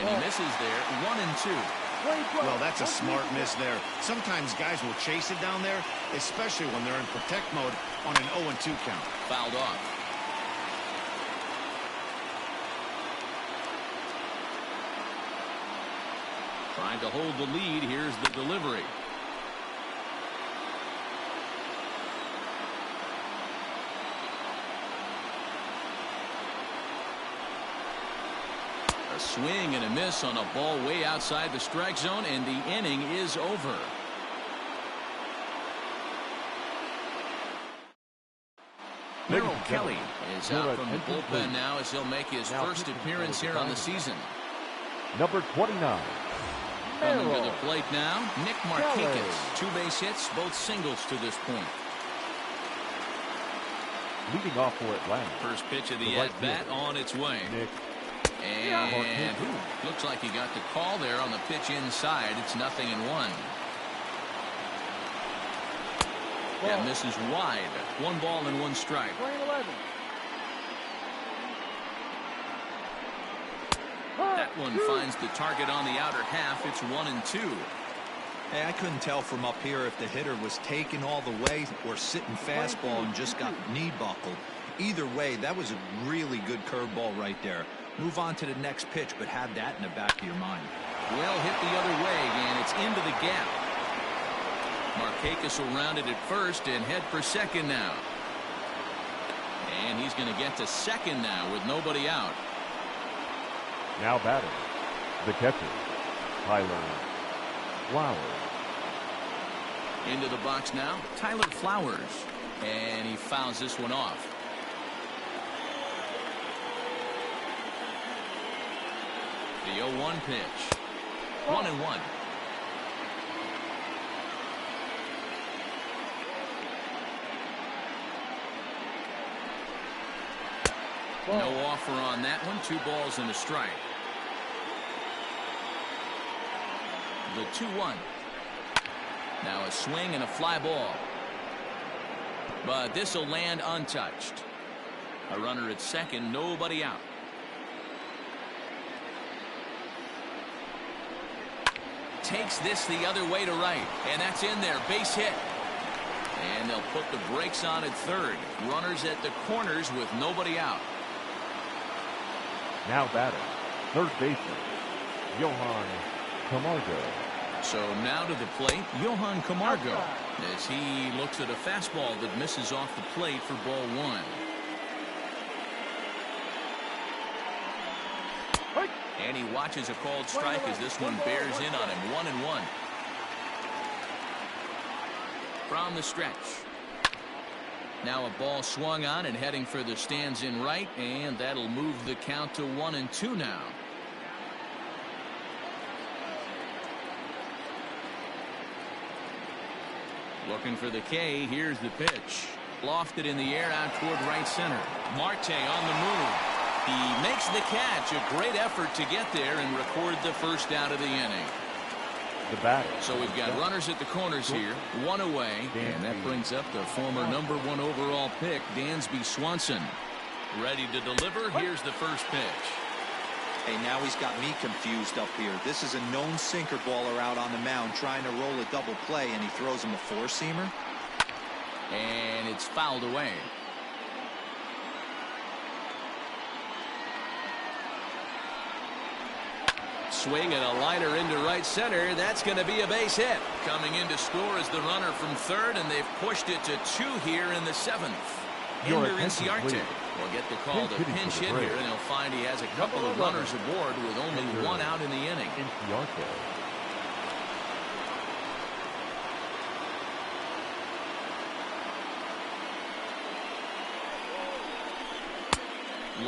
And he misses there. 1-2. Well, that's a smart miss there. Sometimes guys will chase it down there, especially when they're in protect mode on an 0-2 count. Fouled off. Trying to hold the lead. Here's the delivery. A swing and a miss on a ball way outside the strike zone, and the inning is over. Merrill Kelly is out from the bullpen now as he'll make his first appearance here on the season. Number 29. Coming to the plate now, Nick Markakis. 2 base hits, both singles to this point. Leading off for Atlanta. First pitch of the right at-bat fielder. on its way. Nick. And looks like he got the call there on the pitch inside. It's 0-1. That misses wide. 1 ball and 1 strike. Lane 11. That one finds the target on the outer half. It's 1-2. Hey, I couldn't tell from up here if the hitter was taking all the way or sitting fastball and just got knee buckled. Either way, that was a really good curveball right there. Move on to the next pitch, but have that in the back of your mind. Well hit the other way, and it's into the gap. Markakis will round it at first and head for second now. And he's going to get to second now with nobody out. Now batting. The catcher, Tyler Flowers. Into the box now, Tyler Flowers. And he fouls this one off. The 0-1 pitch. 1-1. No offer on that one. 2 balls and a strike. The 2-1. Now a swing and a fly ball. But this will land untouched. A runner at second, nobody out. Takes this the other way to right, and that's in there. Base hit. And they'll put the brakes on at third. Runners at the corners with nobody out. Now batting, third baseman, Johan Camargo. So now to the plate, Johan Camargo, as he looks at a fastball that misses off the plate for ball 1. And he watches a called strike as this one bears in on him. 1-1. From the stretch. Now a ball swung on and heading for the stands in right, and that'll move the count to 1-2 now. Looking for the K. Here's the pitch. Lofted in the air out toward right center. Marte on the move. He makes the catch. A great effort to get there and record the first out of the inning. The batter. So we've got runners at the corners here, 1 away, and that brings up the former #1 overall pick, Dansby Swanson. Ready to deliver. Here's the first pitch. Hey, now he's got me confused up here. This is a known sinker baller out on the mound trying to roll a double play, and he throws him a four-seamer. And it's fouled away. Swing and a liner into right center. That's going to be a base hit. Coming in to score is the runner from third, and they've pushed it to 2 here in the 7th. Ender Inciarte will get the call to pinch hit here, and he'll find he has a couple of runners aboard with only 1 out in the inning.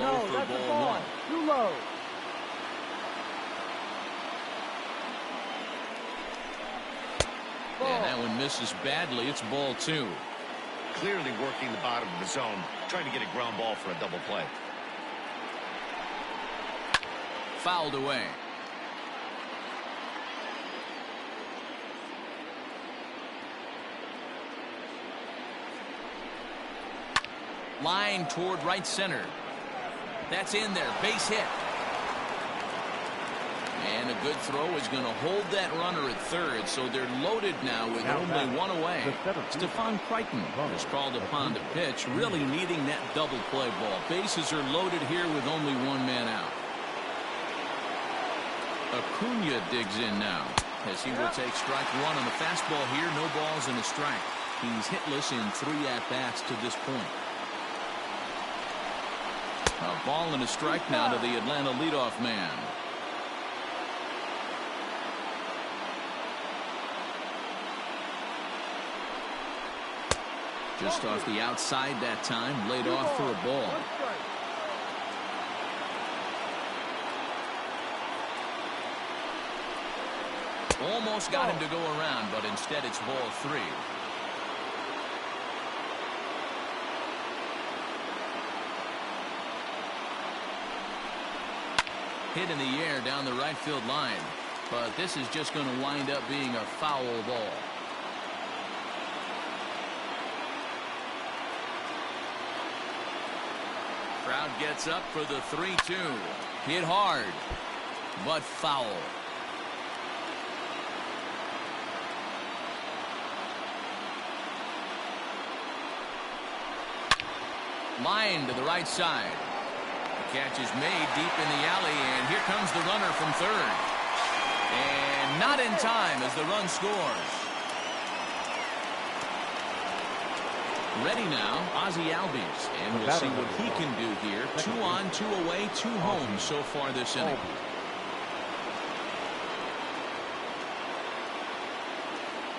Low for ball 1. Too low. And that one misses badly. It's ball 2. Clearly working the bottom of the zone, trying to get a ground ball for a double play. Fouled away. Line toward right center. That's in there. Base hit. And a good throw is going to hold that runner at third, so they're loaded now with only 1 away. Stephon Crichton is called upon to pitch, really needing that double play ball. Bases are loaded here with only 1 man out. Acuna digs in now, as he will take strike 1 on the fastball here. No balls and a strike. He's hitless in 3 at-bats to this point. A ball and a strike now to the Atlanta leadoff man. Just off the outside that time, laid off for a ball. Almost got him to go around, but instead it's ball 3. Hit in the air down the right field line, but this is just going to wind up being a foul ball. Crowd gets up for the 3-2. Hit hard, but foul. Line to the right side. The catch is made deep in the alley, and here comes the runner from third. And not in time as the run scores. Ready now, Ozzie Albies, and we'll see what he can do here. 2 on, 2 away, 2 home so far this inning.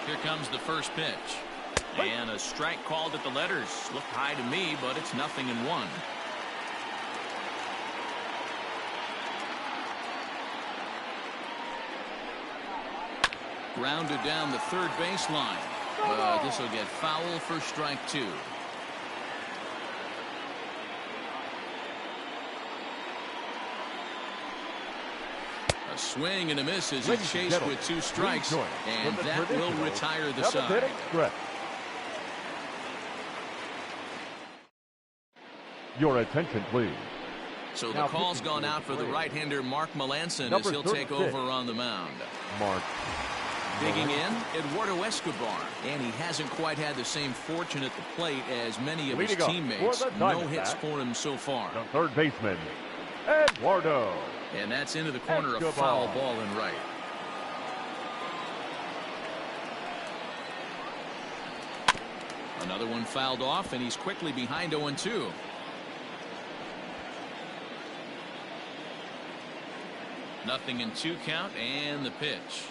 Here comes the first pitch. And a strike called at the letters. Looked high to me, but it's 0-1. Grounded down the third baseline. This will get foul for strike 2. A swing and a miss as he chased with 2 strikes, and that will retire the side. Your attention, please. So the call's gone out for the right-hander Mark Melanson as he'll take over on the mound. Mark. Digging in, Eduardo Escobar, and he hasn't quite had the same fortune at the plate as many of his teammates. No hits for him so far. The third baseman, Eduardo. And that's into the corner, a foul ball and right. Another one fouled off, and he's quickly behind 0-2. Nothing in 2 count, and the pitch.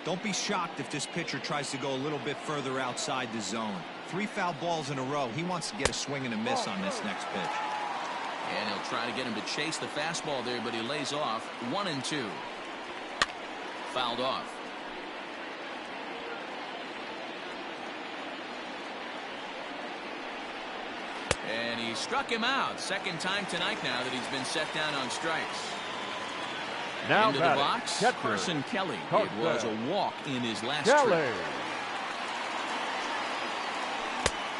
Don't be shocked if this pitcher tries to go a little bit further outside the zone. 3 foul balls in a row. He wants to get a swing and a miss on this next pitch. And he'll try to get him to chase the fastball there, but he lays off. 1-2. Fouled off. And he struck him out. Second time tonight now that he's been set down on strikes. Now into the box, Carson Kelly. It was a walk in his last trip.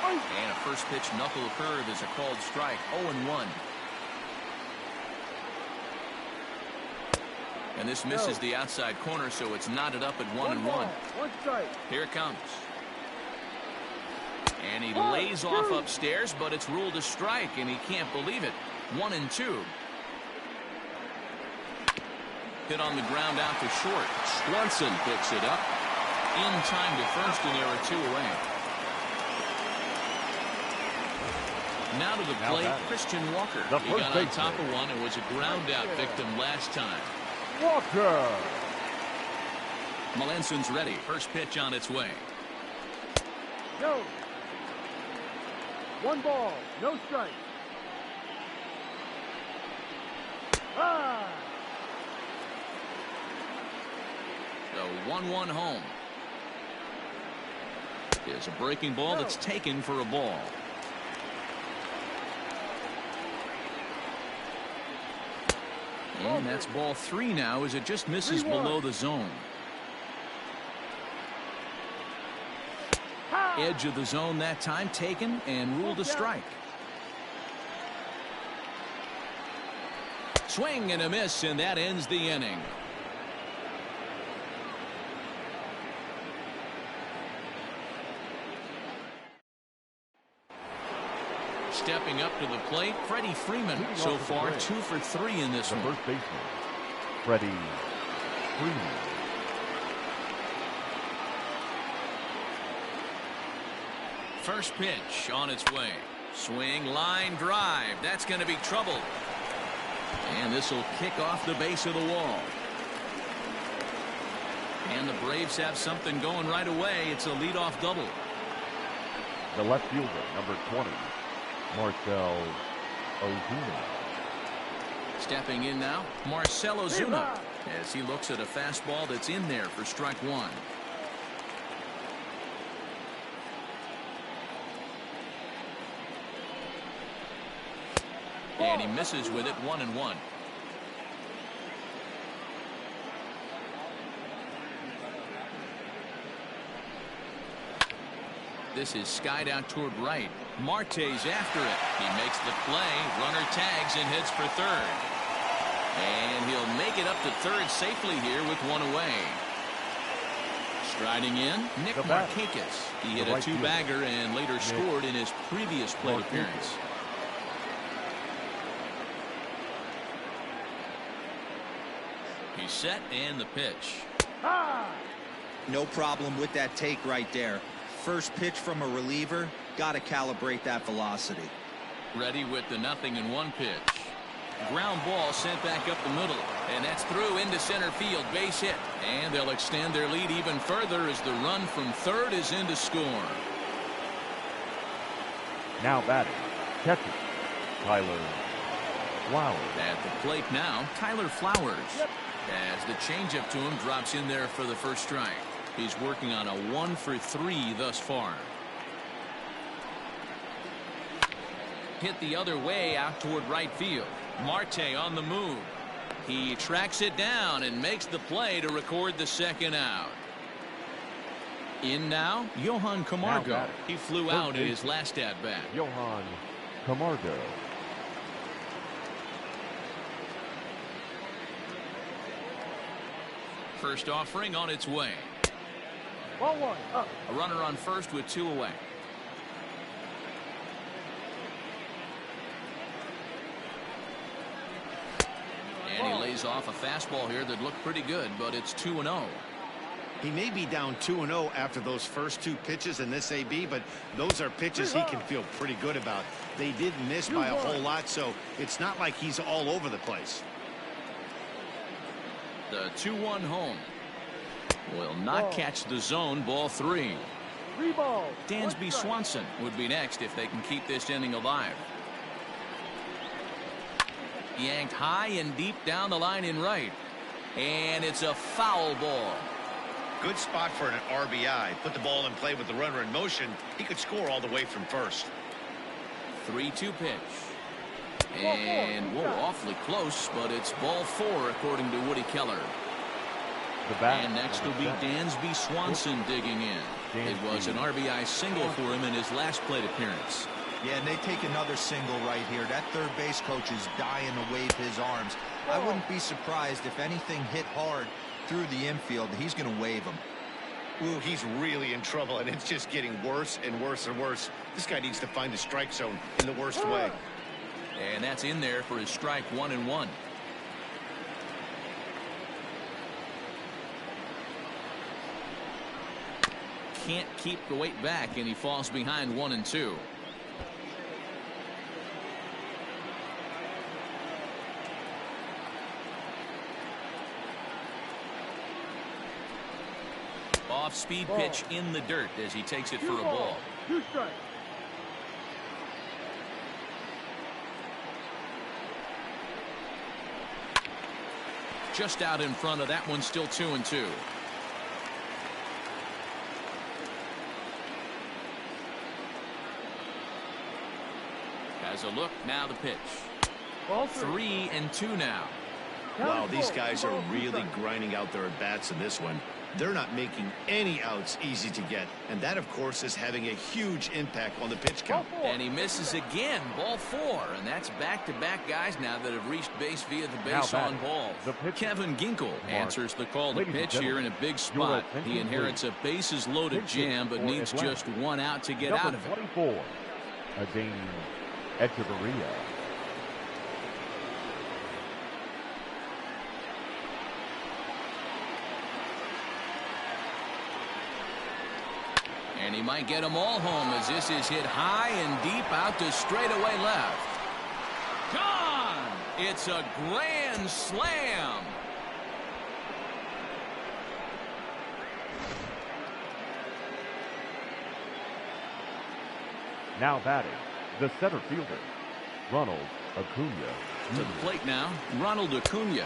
And a first pitch knuckle curve is a called strike. 0-1. And this misses the outside corner, so it's knotted up at 1-1. 1 strike. Here it comes. And he lays off upstairs, but it's ruled a strike, and he can't believe it. 1-2. Hit on the ground out to short. Swanson picks it up. In time to first, and there are 2 away. Now to the plate, Christian Walker. He got on top of one and was a ground out victim last time. Walker. Melanson's ready. First pitch on its way. Go. 1 ball, no strike. The 1-1 home. Is a breaking ball that's taken for a ball. And that's ball 3 now as it just misses below the zone. Edge of the zone that time taken and ruled a strike. Swing and a miss, and that ends the inning. Stepping up to the plate, Freddie Freeman. So far 2 for 3 in this one. First baseman, Freddie Freeman. First pitch on its way. Swing, line, drive. That's going to be trouble. And this will kick off the base of the wall. And the Braves have something going right away. It's a leadoff double. The left fielder, number 20, Marcell Ozuna. Stepping in now, Marcell Ozuna, as he looks at a fastball that's in there for strike 1. And he misses with it. 1-1. This is skied out toward right. Marte's after it. He makes the play. Runner tags and heads for third. And he'll make it up to third safely here with 1 away. Striding in, Nick Markakis. He hit a 2-bagger and later scored in his previous plate appearance. He's set, and the pitch. No problem with that take right there. First pitch from a reliever, got to calibrate that velocity. Ready with the 0-1 pitch. Ground ball sent back up the middle, and that's through into center field. Base hit, and they'll extend their lead even further as the run from third is in to score. Now batting, catcher, Tyler Flowers. At the plate now, Tyler Flowers. As the changeup to him drops in there for the first strike. He's working on a 1-for-3 thus far. Hit the other way out toward right field. Marte on the move. He tracks it down and makes the play to record the second out. In now, Johan Camargo. He flew out in his last at-bat. Johan Camargo. First offering on its way. Ball 1, up. A runner on first with 2 away. And he lays off a fastball here that looked pretty good, but it's 2-0. He may be down 2-0 after those first 2 pitches in this AB, but those are pitches he can feel pretty good about. They did miss by a whole lot, so it's not like he's all over the place. The 2-1 home will not catch the zone. Ball 3. 3 balls. Dansby Swanson would be next if they can keep this inning alive. Yanked high and deep down the line in right. And it's a foul ball. Good spot for an RBI. Put the ball in play with the runner in motion. He could score all the way from first. 3-2 pitch. And whoa, awfully close, but it's ball 4 according to Woody Keller. And next will be Dansby Swanson digging in. It was an RBI single for him in his last plate appearance. Yeah, and they take another single right here. That third base coach is dying to wave his arms. I wouldn't be surprised if anything hit hard through the infield. He's going to wave him. Ooh, he's really in trouble, and it's just getting worse and worse and worse. This guy needs to find the strike zone in the worst way. And that's in there for his strike 1-1. Can't keep the weight back, and he falls behind 1-2. Off-speed pitch in the dirt as he takes it for a ball. 2 strikes. Just out in front of that one, still 2-2. Has a look, now the pitch. Ball 3-2 now. Wow, these guys are really grinding out their at-bats in this one. They're not making any outs easy to get, and that, of course, is having a huge impact on the pitch count. And he misses again, ball 4, and that's back-to-back guys now that have reached base via the base on ball. Kevin Ginkel answers the call to pitch here in a big spot. He inherits a bases-loaded jam, but needs just 1 out to get out of it. 24, Adain Echeverria. And he might get them all home as this is hit high and deep out to straightaway left. Gone! It's a grand slam. Now batting, the center fielder, Ronald Acuna. To the plate now, Ronald Acuna.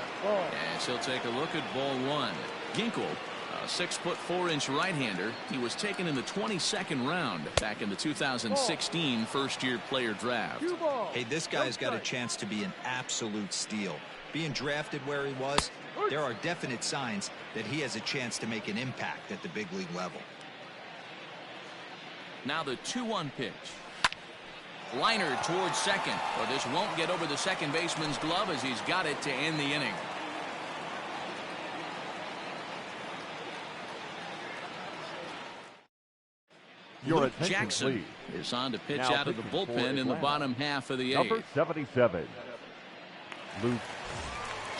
As he'll take a look at ball 1. Ginkel, a 6'4" right-hander. He was taken in the 22nd round back in the 2016 first-year player draft. Hey, this guy's got a chance to be an absolute steal. Being drafted where he was, there are definite signs that he has a chance to make an impact at the big league level. Now the 2-1 pitch. Liner towards second, or this won't get over the second baseman's glove as he's got it to end the inning. Luke Jackson is on to pitch out of the bullpen in the bottom half of the 8th. Number 77, Luke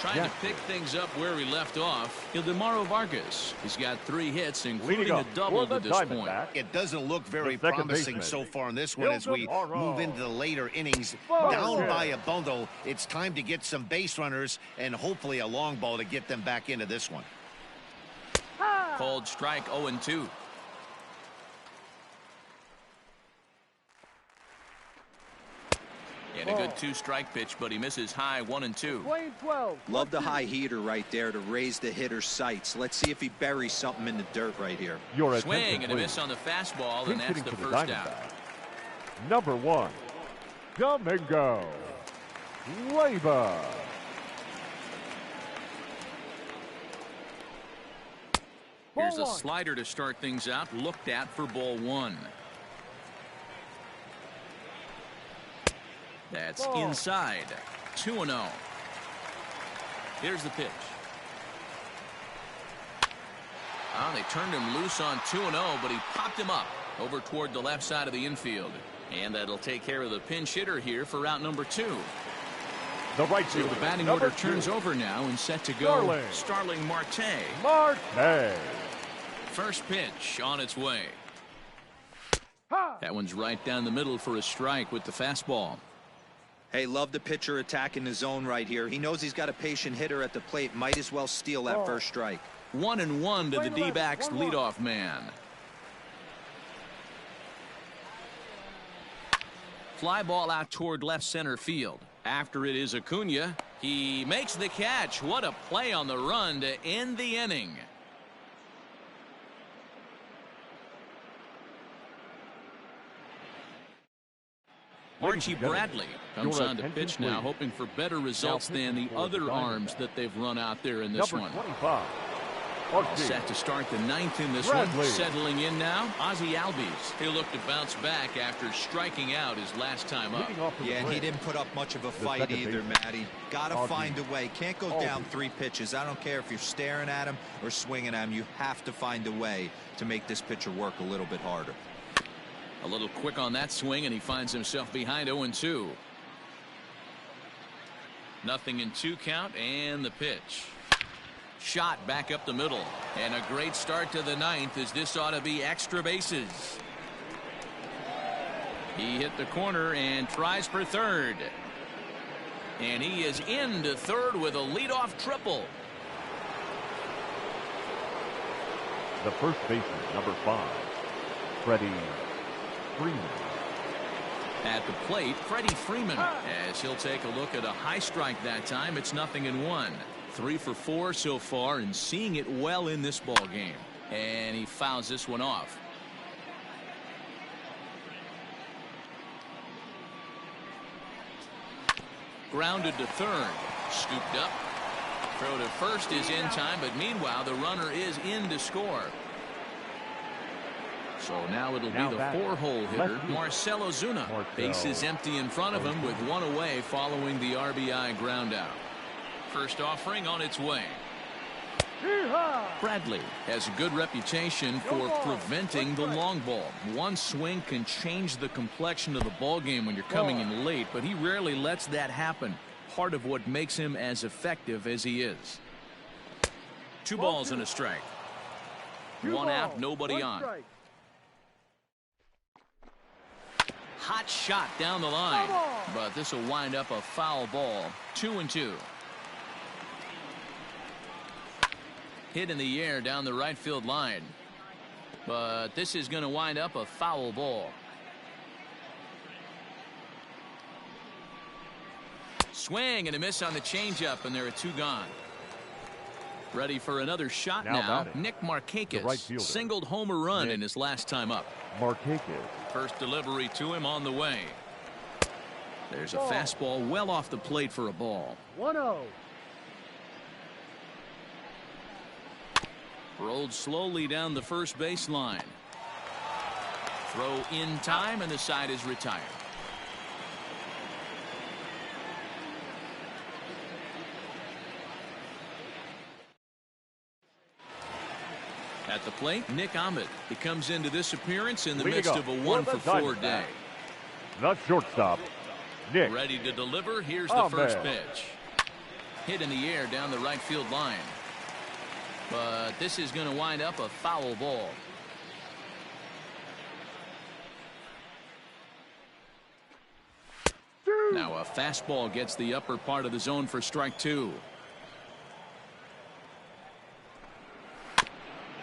Trying to pick things up where he left off. Ildemaro Vargas. He's got 3 hits, including a double to this point. It doesn't look very promising so far in this one as we move into the later innings. Down by a bundle, it's time to get some base runners and hopefully a long ball to get them back into this one. Called strike 0-2. And a good 2-strike pitch, but he misses high 1-2. Playing 12. Love the high heater right there to raise the hitter's sights. Let's see if he buries something in the dirt right here. Your Swing attention, and a please. miss on the fastball, and Pinch that's hitting the for first out. Diamondbacks. Number 1, Domingo Leyva. Here's Ball a one. slider to start things out, looked at for ball 1. That's Ball. inside. 2-0. Here's the pitch. They turned him loose on 2-0, but he popped him up over toward the left side of the infield. And that'll take care of the pinch hitter here for out number 2. The right So fielder, the batting number order 2, turns over now and set to go. Starling. Marte. Marte. First pitch on its way. Ha! That one's right down the middle for a strike with the fastball. Hey, love the pitcher attacking the zone right here. He knows he's got a patient hitter at the plate. Might as well steal that first strike. 1-1 to the Play D-backs 11, 1-1. leadoff man. Fly ball out toward left center field. After it is Acuna. He makes the catch. What a play on the run to end the inning. Archie Bradley comes on to pitch now, hoping for better results than the other arms that they've run out there in this Number one. 25, All Archie set to start the 9th in this Bradley. one. Settling in now, Ozzie Albies. He'll look to bounce back after striking out his last time up. leading off for the Yeah, and he Braves. didn't put up much of a The fight second either, baseman, Matty. Gotta Albies. find a way. Can't go down 3 pitches. I don't care if you're staring at him or swinging at him. You have to find a way to make this pitcher work a little bit harder. A little quick on that swing, and he finds himself behind 0-2. Nothing in 2 count, and the pitch. Shot back up the middle, and a great start to the 9th, as this ought to be extra bases. He hit the corner and tries for third, and he is into third with a leadoff triple. The first baseman, number 5, Freddie Freeman. At the plate, Freddie Freeman, as he'll take a look at a high strike that time. It's 0-1. 3 for 4 so far, and seeing it well in this ball game. And he fouls this one off. Grounded to third. Scooped up. Throw to first is in time, but meanwhile the runner is in to score. So now it'll be the 4-hole hitter, Marcell Ozuna. Base is empty in front of him with 1 away following the RBI ground out. First offering on its way. Bradley has a good reputation for preventing the long ball. One swing can change the complexion of the ball game when you're coming in late, but he rarely lets that happen. Part of what makes him as effective as he is. 2 balls and a strike. 1 out, nobody on. Hot shot down the line, but this will wind up a foul ball. 2-2. Hit in the air down the right field line, but this is going to wind up a foul ball. Swing and a miss on the changeup, and there are 2 gone. Ready for another shot now. Nick Markakis right fielder, singled homer run in his last time up. Markakis. First delivery to him on the way. There's a fastball well off the plate for a ball. 1-0. Rolled slowly down the first baseline. Throw in time, and the side is retired. At the plate, Nick Ahmed. He comes into this appearance in the midst of a 1-for-4 day. The shortstop, Nick. Ready to deliver. Here's the first pitch. Hit in the air down the right field line. But this is going to wind up a foul ball. Now a fastball gets the upper part of the zone for strike 2.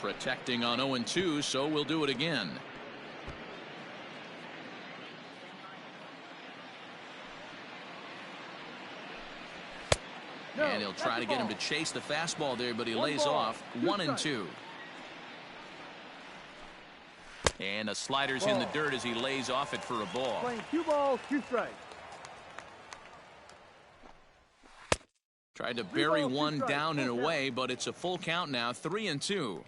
Protecting on 0-2, so we'll do it again. And he'll try to get him to chase the fastball there, but he lays off 1-2. And the slider's in the dirt as he lays off it for a ball. Playing 2 balls, 2 strikes. Tried to bury one down and away, but it's a full count now, 3-2.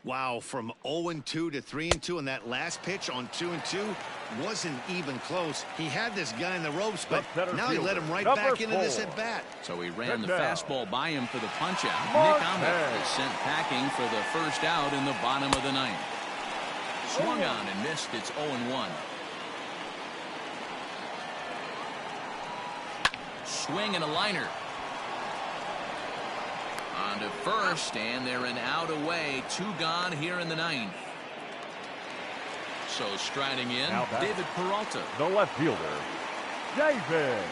Wow, from 0-2 to 3-2, and that last pitch on 2-2 wasn't even close. He had this guy in the ropes, but now he let him right back into this at bat. So he ran the fastball by him for the punch out. Nick Ahmed is sent packing for the first out in the bottom of the ninth. Swung on and missed. It's 0-1. Swing and a liner. On to first, and they're an out away. 2 gone here in the ninth. So striding in, David Peralta. The left fielder, David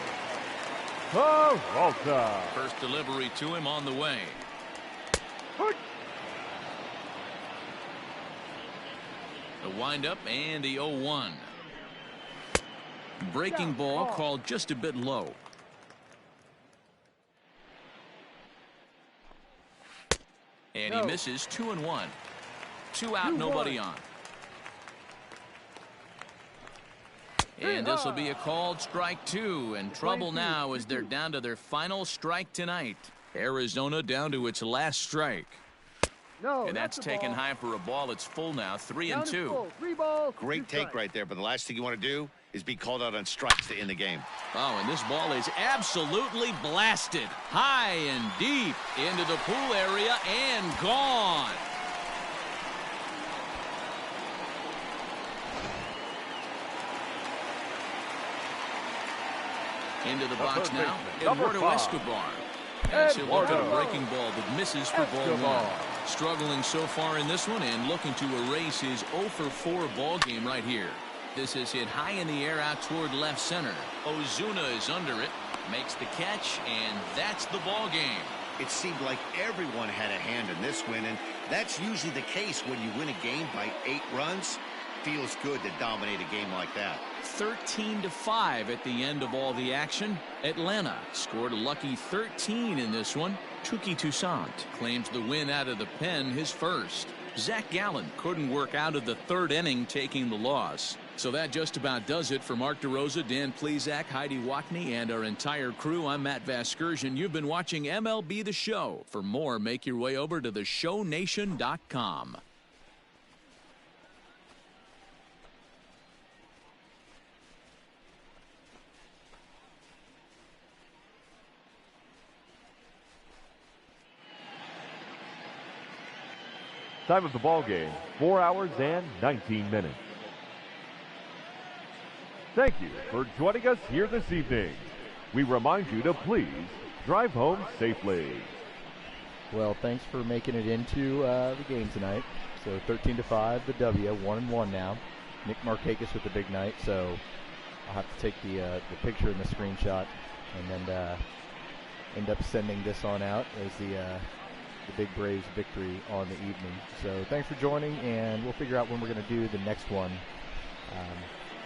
Peralta. First delivery to him on the way. The windup and the 0-1. Breaking ball called just a bit low. And he misses. 2-1. 2 out, nobody on. And this will be a called strike 2. And trouble now as they're down to their final strike tonight. Arizona down to its last strike. And that's taken high for a ball. It's full now. 3-2. 3 balls. Great take right there, but the last thing you want to do is be called out on strikes to end the game. Oh, and this ball is absolutely blasted. High and deep into the pool area and gone. Into the box now, Eduardo Escobar. As he'll look at a breaking ball that misses for ball 1. Struggling so far in this one and looking to erase his 0-for-4 ball game right here. This is hit high in the air out toward left center. Ozuna is under it, makes the catch, and that's the ball game. It seemed like everyone had a hand in this win, and that's usually the case when you win a game by 8 runs. Feels good to dominate a game like that. 13-5 at the end of all the action. Atlanta scored a lucky 13 in this one. Touki Toussaint claims the win out of the pen, his first. Zach Gallen couldn't work out of the 3rd inning, taking the loss. So that just about does it for Mark DeRosa, Dan Plesac, Heidi Watney, and our entire crew. I'm Matt Vasgersian. You've been watching MLB The Show. For more, make your way over to theshownation.com. Time of the ball game, 4 hours and 19 minutes. Thank you for joining us here this evening. We remind you to please drive home safely. Well, thanks for making it into the game tonight. So 13-5, the W, 1-1 now. Nick Markakis with the big night, so I'll have to take the picture and the screenshot and then end up sending this on out as the big Braves victory on the evening. So thanks for joining, and we'll figure out when we're going to do the next one.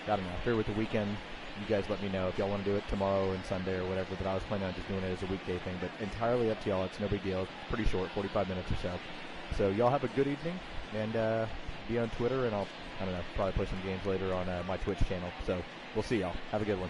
I don't know. Fair with the weekend, you guys let me know if y'all want to do it tomorrow and Sunday or whatever, but I was planning on just doing it as a weekday thing, but entirely up to y'all. It's no big deal. It's pretty short, 45 minutes or so. So y'all have a good evening, and be on Twitter, and I don't know, probably play some games later on my Twitch channel. So we'll see y'all. Have a good one.